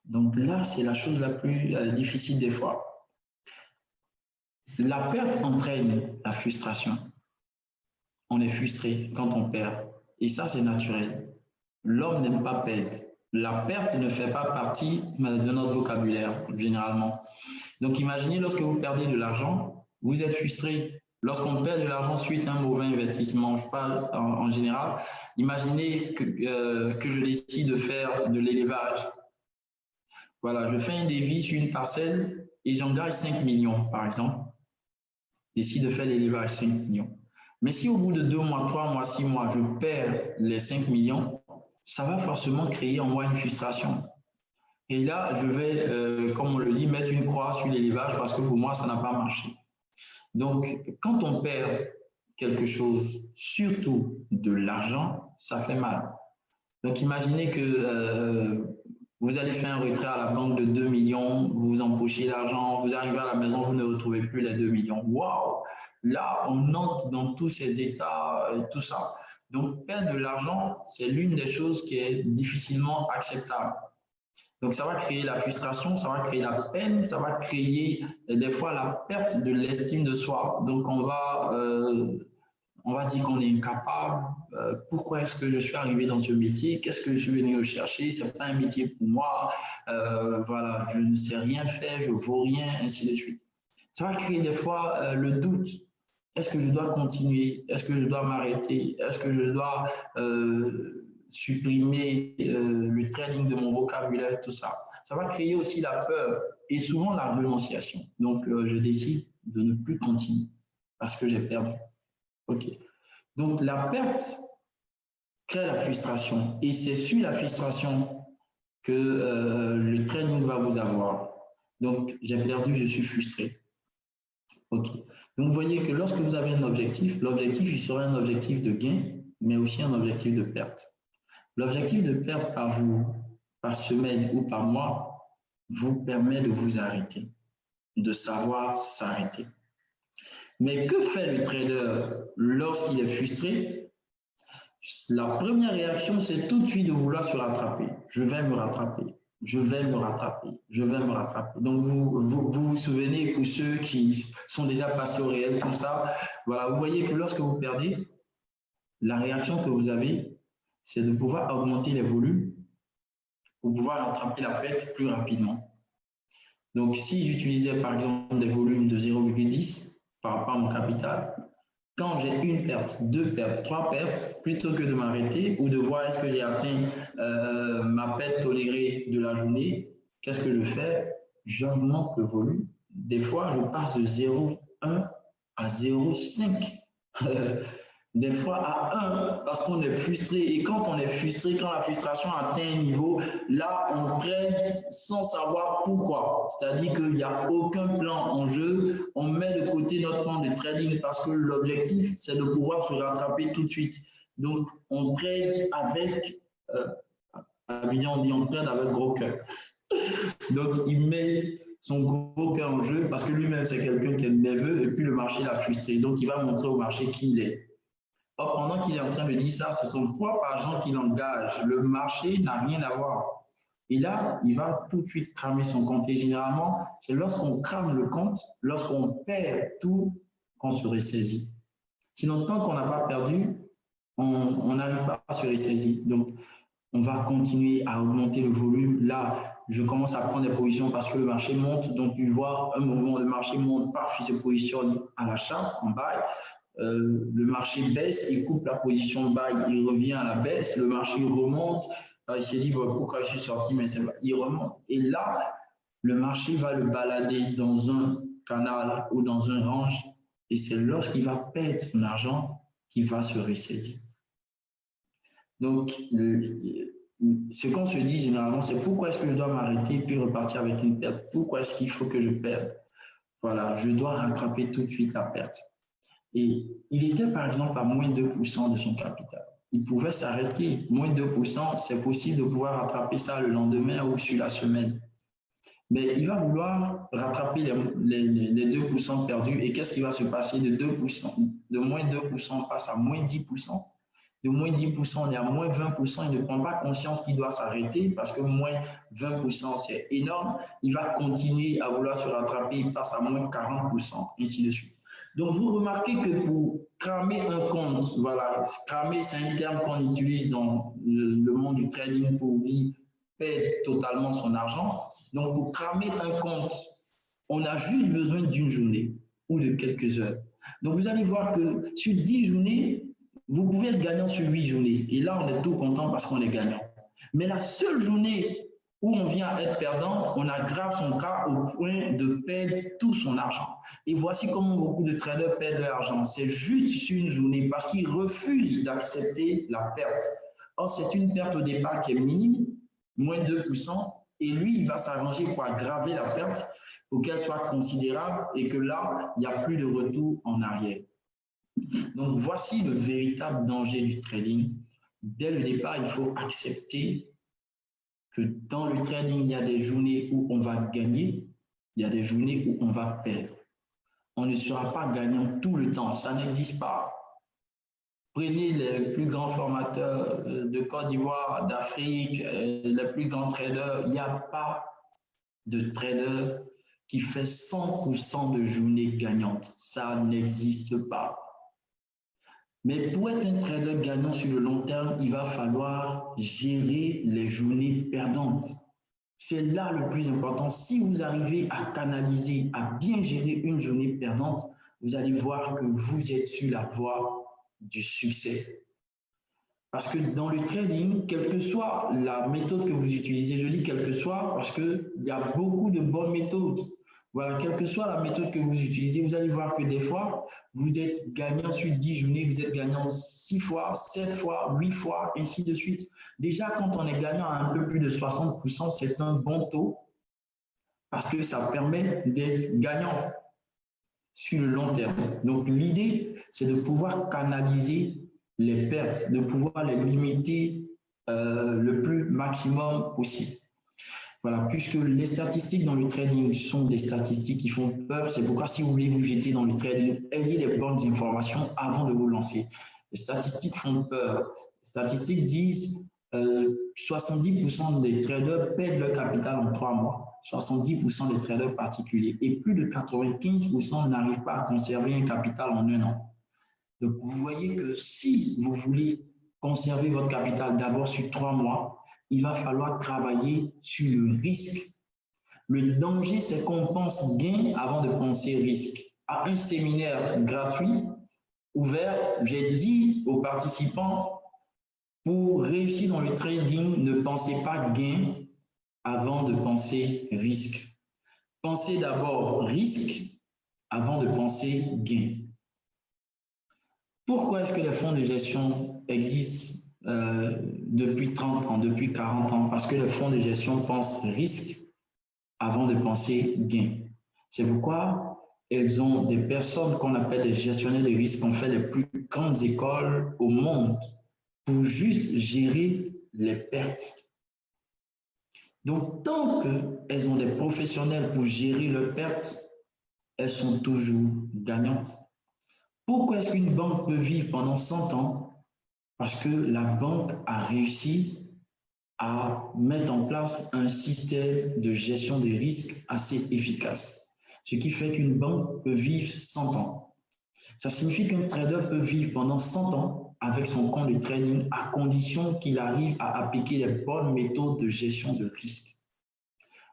Donc là, c'est la chose la plus difficile des fois. La perte entraîne la frustration. On est frustré quand on perd. Et ça, c'est naturel. L'homme n'aime pas perdre. La perte ne fait pas partie de notre vocabulaire, généralement. Donc, imaginez lorsque vous perdez de l'argent, vous êtes frustré. Lorsqu'on perd de l'argent suite à un mauvais investissement, je parle en général, imaginez que je décide de faire de l'élevage. Voilà, je fais un devis sur une parcelle et j'engage 5 millions, par exemple. Je décide de faire l'élevage 5 millions. Mais si au bout de 2 mois, 3 mois, 6 mois, je perds les 5 millions, ça va forcément créer en moi une frustration. Et là, je vais, comme on le dit, mettre une croix sur l'élevage parce que pour moi, ça n'a pas marché. Donc, quand on perd quelque chose, surtout de l'argent, ça fait mal. Donc, imaginez que vous allez faire un retrait à la banque de 2 millions, vous empochez l'argent, vous arrivez à la maison, vous ne retrouvez plus les 2 millions. Waouh! Là, on entre dans tous ces états et tout ça. Donc, perdre de l'argent, c'est l'une des choses qui est difficilement acceptable. Donc, ça va créer la frustration, ça va créer la peine, ça va créer des fois la perte de l'estime de soi. Donc, on on va dire qu'on est incapable. Pourquoi est-ce que je suis arrivé dans ce métier? Qu'est-ce que je suis venu rechercher? Ce n'est pas un métier pour moi. Voilà, je ne sais rien faire, je ne vaux rien, ainsi de suite. Ça va créer des fois le doute. Est-ce que je dois continuer? Est-ce que je dois m'arrêter? Est-ce que je dois supprimer le trading de mon vocabulaire, tout ça? Ça va créer aussi la peur et souvent la renonciation. Donc, je décide de ne plus continuer parce que j'ai perdu. OK. Donc, la perte crée la frustration et c'est sur la frustration que le trading va vous avoir. Donc, j'ai perdu, je suis frustré. OK. Donc, vous voyez que lorsque vous avez un objectif, l'objectif, il sera un objectif de gain, mais aussi un objectif de perte. L'objectif de perte par jour, par semaine ou par mois vous permet de vous arrêter, de savoir s'arrêter. Mais que fait le trader lorsqu'il est frustré? La première réaction, c'est tout de suite de vouloir se rattraper. Je vais me rattraper. Je vais me rattraper, je vais me rattraper. Donc, vous souvenez, pour ceux qui sont déjà passés au réel, tout ça, voilà, vous voyez que lorsque vous perdez, la réaction que vous avez, c'est de pouvoir augmenter les volumes pour pouvoir rattraper la perte plus rapidement. Donc, si j'utilisais par exemple des volumes de 0,10 par rapport à mon capital, quand j'ai une perte, deux pertes, trois pertes, plutôt que de m'arrêter ou de voir est-ce que j'ai atteint ma perte tolérée de la journée, qu'est-ce que je fais? J'augmente le volume. Des fois, je passe de 0,1 à 0,5. Des fois à 1 parce qu'on est frustré. Et quand on est frustré, quand la frustration atteint un niveau, là, on traîne sans savoir pourquoi. C'est-à-dire qu'il n'y a aucun plan en jeu. On met de côté notre plan de trading parce que l'objectif, c'est de pouvoir se rattraper tout de suite. Donc, on trade avec, à Abidjan, on dit on trade avec gros cœur. Donc, il met son gros cœur en jeu parce que lui-même, c'est quelqu'un qui est nerveux et puis le marché l'a frustré. Donc, il va montrer au marché qui il est. Or, pendant qu'il est en train de dire ça, c'est son propre argent qu'il engage. Le marché n'a rien à voir. Et là, il va tout de suite cramer son compte. Et généralement, c'est lorsqu'on crame le compte, lorsqu'on perd tout, qu'on se ressaisit. Sinon, tant qu'on n'a pas perdu, on n'arrive pas à se ressaisir. Donc, on va continuer à augmenter le volume. Là, je commence à prendre des positions parce que le marché monte. Donc, il voit un mouvement, le marché monte, paf, il se positionne à l'achat, en buy. Le marché baisse, il coupe la position buy, il revient à la baisse, le marché remonte, il se dit pourquoi je suis sorti, mais il remonte. Et là, le marché va le balader dans un canal ou dans un range, et c'est lorsqu'il va perdre son argent qu'il va se ressaisir. Donc, ce qu'on se dit généralement, c'est pourquoi est-ce que je dois m'arrêter puis repartir avec une perte? Pourquoi est-ce qu'il faut que je perde? Voilà, je dois rattraper tout de suite la perte. Et il était par exemple à moins 2% de son capital. Il pouvait s'arrêter. Moins 2%, c'est possible de pouvoir rattraper ça le lendemain ou sur la semaine. Mais il va vouloir rattraper les 2% perdus. Et qu'est-ce qui va se passer de 2%? De moins 2%, on passe à moins 10%. De moins 10%, on est à moins 20%. Il ne prend pas conscience qu'il doit s'arrêter parce que moins 20%, c'est énorme. Il va continuer à vouloir se rattraper. Il passe à moins 40%, ainsi de suite. Donc, vous remarquez que pour cramer un compte, voilà, cramer, c'est un terme qu'on utilise dans le monde du trading pour dire perdre totalement son argent. Donc, pour cramer un compte, on a juste besoin d'une journée ou de quelques heures. Donc, vous allez voir que sur 10 journées, vous pouvez être gagnant sur 8 journées. Et là, on est tout content parce qu'on est gagnant. Mais la seule journée où on vient à être perdant, on aggrave son cas au point de perdre tout son argent. Et voici comment beaucoup de traders perdent leur argent. C'est juste sur une journée parce qu'ils refusent d'accepter la perte. Or, c'est une perte au départ qui est minime, moins 2%, et lui, il va s'arranger pour aggraver la perte pour qu'elle soit considérable et que là, il n'y a plus de retour en arrière. Donc, voici le véritable danger du trading. Dès le départ, il faut accepter que dans le trading, il y a des journées où on va gagner, il y a des journées où on va perdre. On ne sera pas gagnant tout le temps, ça n'existe pas. Prenez les plus grands formateurs de Côte d'Ivoire, d'Afrique, les plus grands traders, il n'y a pas de trader qui fait 100% de journées gagnantes. Ça n'existe pas. Mais pour être un trader gagnant sur le long terme, il va falloir gérer les journées perdantes. C'est là le plus important. Si vous arrivez à canaliser, à bien gérer une journée perdante, vous allez voir que vous êtes sur la voie du succès. Parce que dans le trading, quelle que soit la méthode que vous utilisez, je dis quelle que soit parce qu'il y a beaucoup de bonnes méthodes. Voilà, quelle que soit la méthode que vous utilisez, vous allez voir que des fois, vous êtes gagnant sur 10 journées, vous êtes gagnant 6 fois, 7 fois, 8 fois, ainsi de suite. Déjà, quand on est gagnant à un peu plus de 60%, c'est un bon taux parce que ça permet d'être gagnant sur le long terme. Donc, l'idée, c'est de pouvoir canaliser les pertes, de pouvoir les limiter le plus maximum possible. Voilà, puisque les statistiques dans le trading sont des statistiques qui font peur, c'est pourquoi si vous voulez vous jeter dans le trading, ayez les bonnes informations avant de vous lancer. Les statistiques font peur. Les statistiques disent 70% des traders perdent leur capital en 3 mois. 70% des traders particuliers et plus de 95% n'arrivent pas à conserver un capital en 1 an. Donc, vous voyez que si vous voulez conserver votre capital d'abord sur 3 mois, il va falloir travailler sur le risque. Le danger, c'est qu'on pense gain avant de penser risque. À un séminaire gratuit, ouvert, j'ai dit aux participants, pour réussir dans le trading, ne pensez pas gain avant de penser risque. Pensez d'abord risque avant de penser gain. Pourquoi est-ce que les fonds de gestion existent depuis 30 ans, depuis 40 ans? Parce que les fonds de gestion pensent risque avant de penser gain. C'est pourquoi elles ont des personnes qu'on appelle des gestionnaires de risque, qui ont fait les plus grandes écoles au monde pour juste gérer les pertes. Donc, tant qu'elles ont des professionnels pour gérer leurs pertes, elles sont toujours gagnantes. Pourquoi est-ce qu'une banque peut vivre pendant 100 ans? Parce que la banque a réussi à mettre en place un système de gestion des risques assez efficace. Ce qui fait qu'une banque peut vivre 100 ans. Ça signifie qu'un trader peut vivre pendant 100 ans avec son compte de trading à condition qu'il arrive à appliquer les bonnes méthodes de gestion de risque.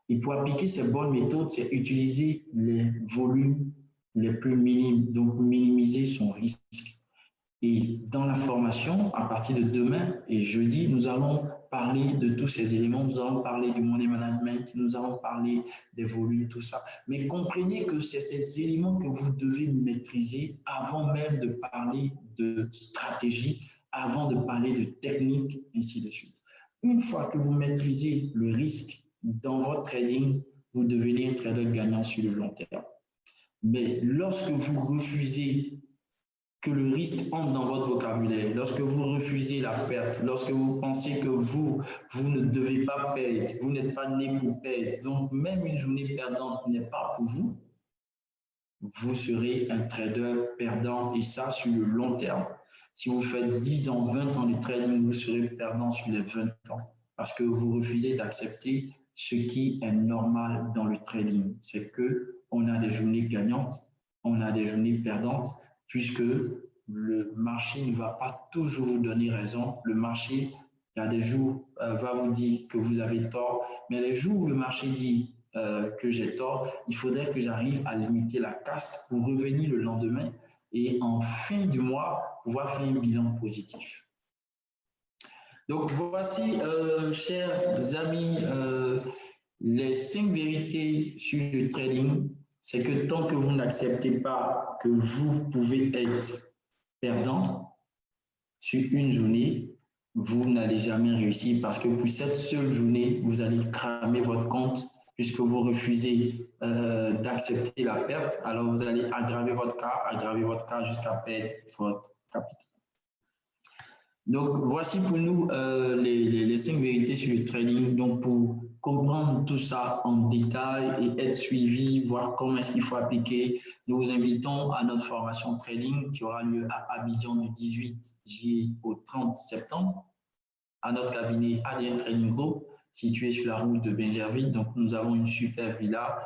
Et pour appliquer ces bonnes méthodes, c'est utiliser les volumes les plus minimes, donc minimiser son risque. Et dans la formation, à partir de demain et jeudi, nous allons parler de tous ces éléments, nous allons parler du money management, nous allons parler des volumes, tout ça. Mais comprenez que c'est ces éléments que vous devez maîtriser avant même de parler de stratégie, avant de parler de technique, ainsi de suite. Une fois que vous maîtrisez le risque dans votre trading, vous devenez un trader gagnant sur le long terme. Mais lorsque vous refusez que le risque entre dans votre vocabulaire, lorsque vous refusez la perte, lorsque vous pensez que vous ne devez pas perdre, vous n'êtes pas né pour perdre, donc même une journée perdante n'est pas pour vous, vous serez un trader perdant et ça sur le long terme. Si vous faites 10 ans, 20 ans de trading, vous serez perdant sur les 20 ans parce que vous refusez d'accepter ce qui est normal dans le trading. C'est qu'on a des journées gagnantes, on a des journées perdantes, puisque le marché ne va pas toujours vous donner raison. Le marché, il y a des jours, va vous dire que vous avez tort, mais les jours où le marché dit que j'ai tort, il faudrait que j'arrive à limiter la casse pour revenir le lendemain et en fin du mois, pouvoir faire un bilan positif. Donc, voici, chers amis, les 5 vérités sur le trading. C'est que tant que vous n'acceptez pas que vous pouvez être perdant sur une journée, vous n'allez jamais réussir parce que pour cette seule journée, vous allez cramer votre compte puisque vous refusez d'accepter la perte. Alors, vous allez aggraver votre cas jusqu'à perdre votre capital. Donc, voici pour nous les 5 vérités sur le trading. Donc, pour comprendre tout ça en détail et être suivi, voir comment est-ce qu'il faut appliquer, nous vous invitons à notre formation trading qui aura lieu à Abidjan du 18 juillet au 30 septembre, à notre cabinet ADN Trading Group, situé sur la route de Bingerville. Donc, nous avons une super villa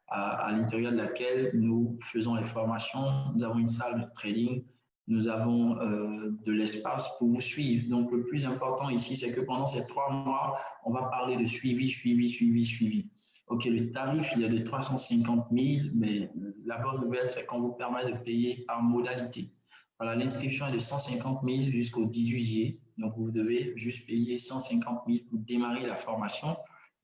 à l'intérieur de laquelle nous faisons les formations. Nous avons une salle de trading. nous avons de l'espace pour vous suivre. Donc, le plus important ici, c'est que pendant ces 3 mois, on va parler de suivi. OK, le tarif, il est de 350 000, mais la bonne nouvelle, c'est qu'on vous permet de payer par modalité. Voilà, l'inscription est de 150 000 jusqu'au 18 juillet. Donc, vous devez juste payer 150 000 pour démarrer la formation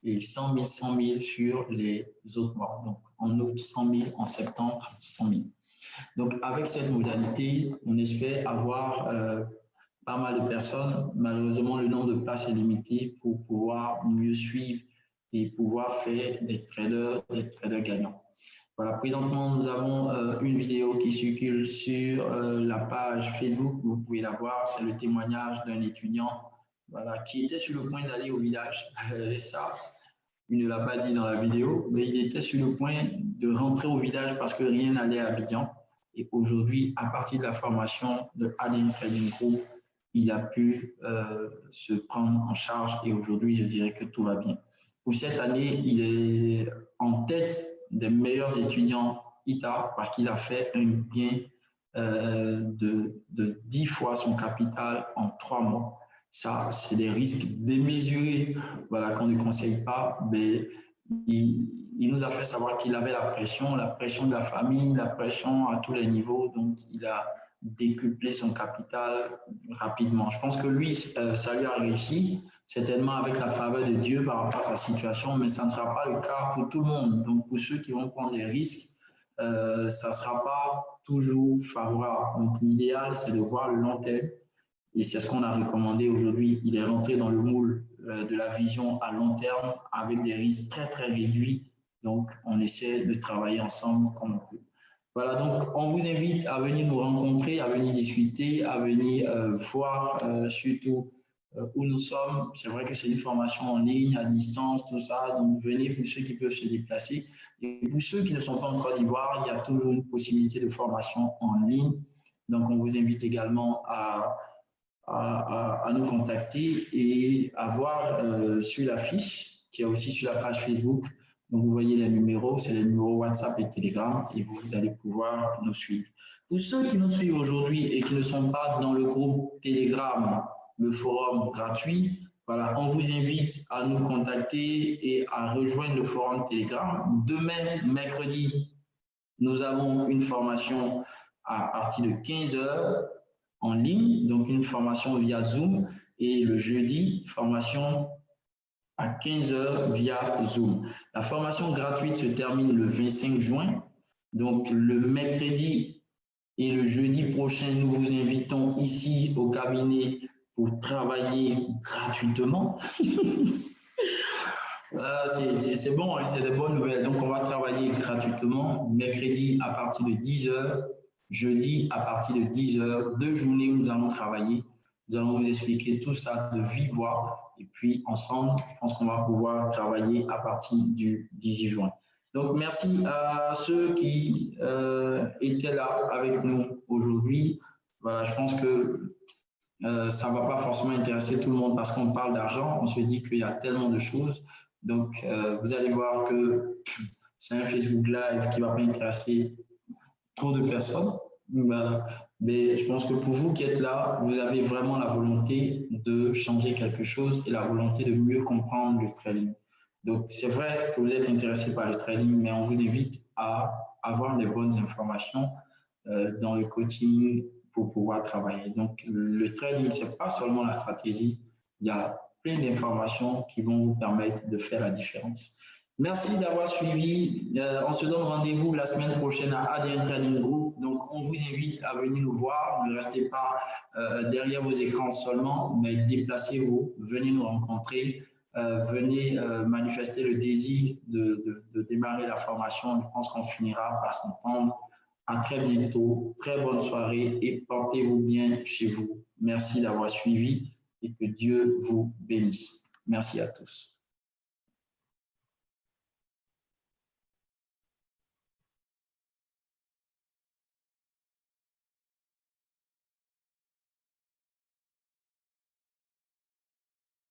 et 100 000 sur les autres mois. Donc, en août, 100 000, en septembre, 100 000. Donc, avec cette modalité, on espère avoir pas mal de personnes. Malheureusement, le nombre de places est limité pour pouvoir mieux suivre et pouvoir faire des traders gagnants. Voilà, présentement, nous avons une vidéo qui circule sur la page Facebook. Vous pouvez la voir, c'est le témoignage d'un étudiant voilà, qui était sur le point d'aller au village. Et ça, il ne l'a pas dit dans la vidéo, mais il était sur le point de rentrer au village parce que rien n'allait à Abidjan. Et aujourd'hui, à partir de la formation de ADN Trading Group, il a pu se prendre en charge et aujourd'hui, je dirais que tout va bien. Pour cette année, il est en tête des meilleurs étudiants ITA parce qu'il a fait un gain de 10 fois son capital en 3 mois. Ça, c'est des risques démesurés voilà, qu'on ne conseille pas, mais il nous a fait savoir qu'il avait la pression de la famille, la pression à tous les niveaux, donc il a décuplé son capital rapidement. Je pense que lui, ça lui a réussi, certainement avec la faveur de Dieu par rapport à sa situation, mais ça ne sera pas le cas pour tout le monde. Donc, pour ceux qui vont prendre des risques, ça ne sera pas toujours favorable. Donc, l'idéal, c'est de voir le long terme. Et c'est ce qu'on a recommandé aujourd'hui. Il est rentré dans le moule de la vision à long terme avec des risques très, très réduits. Donc, on essaie de travailler ensemble comme on peut. Voilà, donc on vous invite à venir nous rencontrer, à venir discuter, à venir voir surtout où nous sommes. C'est vrai que c'est une formation en ligne, à distance, tout ça. Donc, venez pour ceux qui peuvent se déplacer. Et pour ceux qui ne sont pas en Côte d'Ivoire, il y a toujours une possibilité de formation en ligne. Donc, on vous invite également à nous contacter et à voir sur la fiche qui est aussi sur la page Facebook. Donc, vous voyez les numéros, c'est les numéros WhatsApp et Telegram et vous allez pouvoir nous suivre. Pour ceux qui nous suivent aujourd'hui et qui ne sont pas dans le groupe Telegram, le forum gratuit, voilà, on vous invite à nous contacter et à rejoindre le forum Telegram. Demain, mercredi, nous avons une formation à partir de 15 h en ligne, donc une formation via Zoom, et le jeudi, formation à 15 h via Zoom. La formation gratuite se termine le 25 juin, donc le mercredi et le jeudi prochain, nous vous invitons ici au cabinet pour travailler gratuitement. C'est bon, c'est des bonnes nouvelles. Donc, on va travailler gratuitement mercredi à partir de 10 h, jeudi à partir de 10 h, 2 journées où nous allons travailler. Nous allons vous expliquer tout ça de vive voix. Et puis, ensemble, je pense qu'on va pouvoir travailler à partir du 18 juin. Donc, merci à ceux qui étaient là avec nous aujourd'hui. Voilà, je pense que ça ne va pas forcément intéresser tout le monde parce qu'on parle d'argent. On se dit qu'il y a tellement de choses. Donc, vous allez voir que c'est un Facebook Live qui ne va pas intéresser trop de personnes. Voilà. Mais je pense que pour vous qui êtes là, vous avez vraiment la volonté de changer quelque chose et la volonté de mieux comprendre le trading. Donc, c'est vrai que vous êtes intéressé par le trading, mais on vous invite à avoir les bonnes informations dans le coaching pour pouvoir travailler. Donc, le trading, ce n'est pas seulement la stratégie, il y a plein d'informations qui vont vous permettre de faire la différence. Merci d'avoir suivi. On se donne rendez-vous la semaine prochaine à ADN Trading Group. Donc, on vous invite à venir nous voir. Ne restez pas derrière vos écrans seulement, mais déplacez-vous, venez nous rencontrer, venez manifester le désir de démarrer la formation. Je pense qu'on finira par s'entendre. À très bientôt. Très bonne soirée et portez-vous bien chez vous. Merci d'avoir suivi et que Dieu vous bénisse. Merci à tous.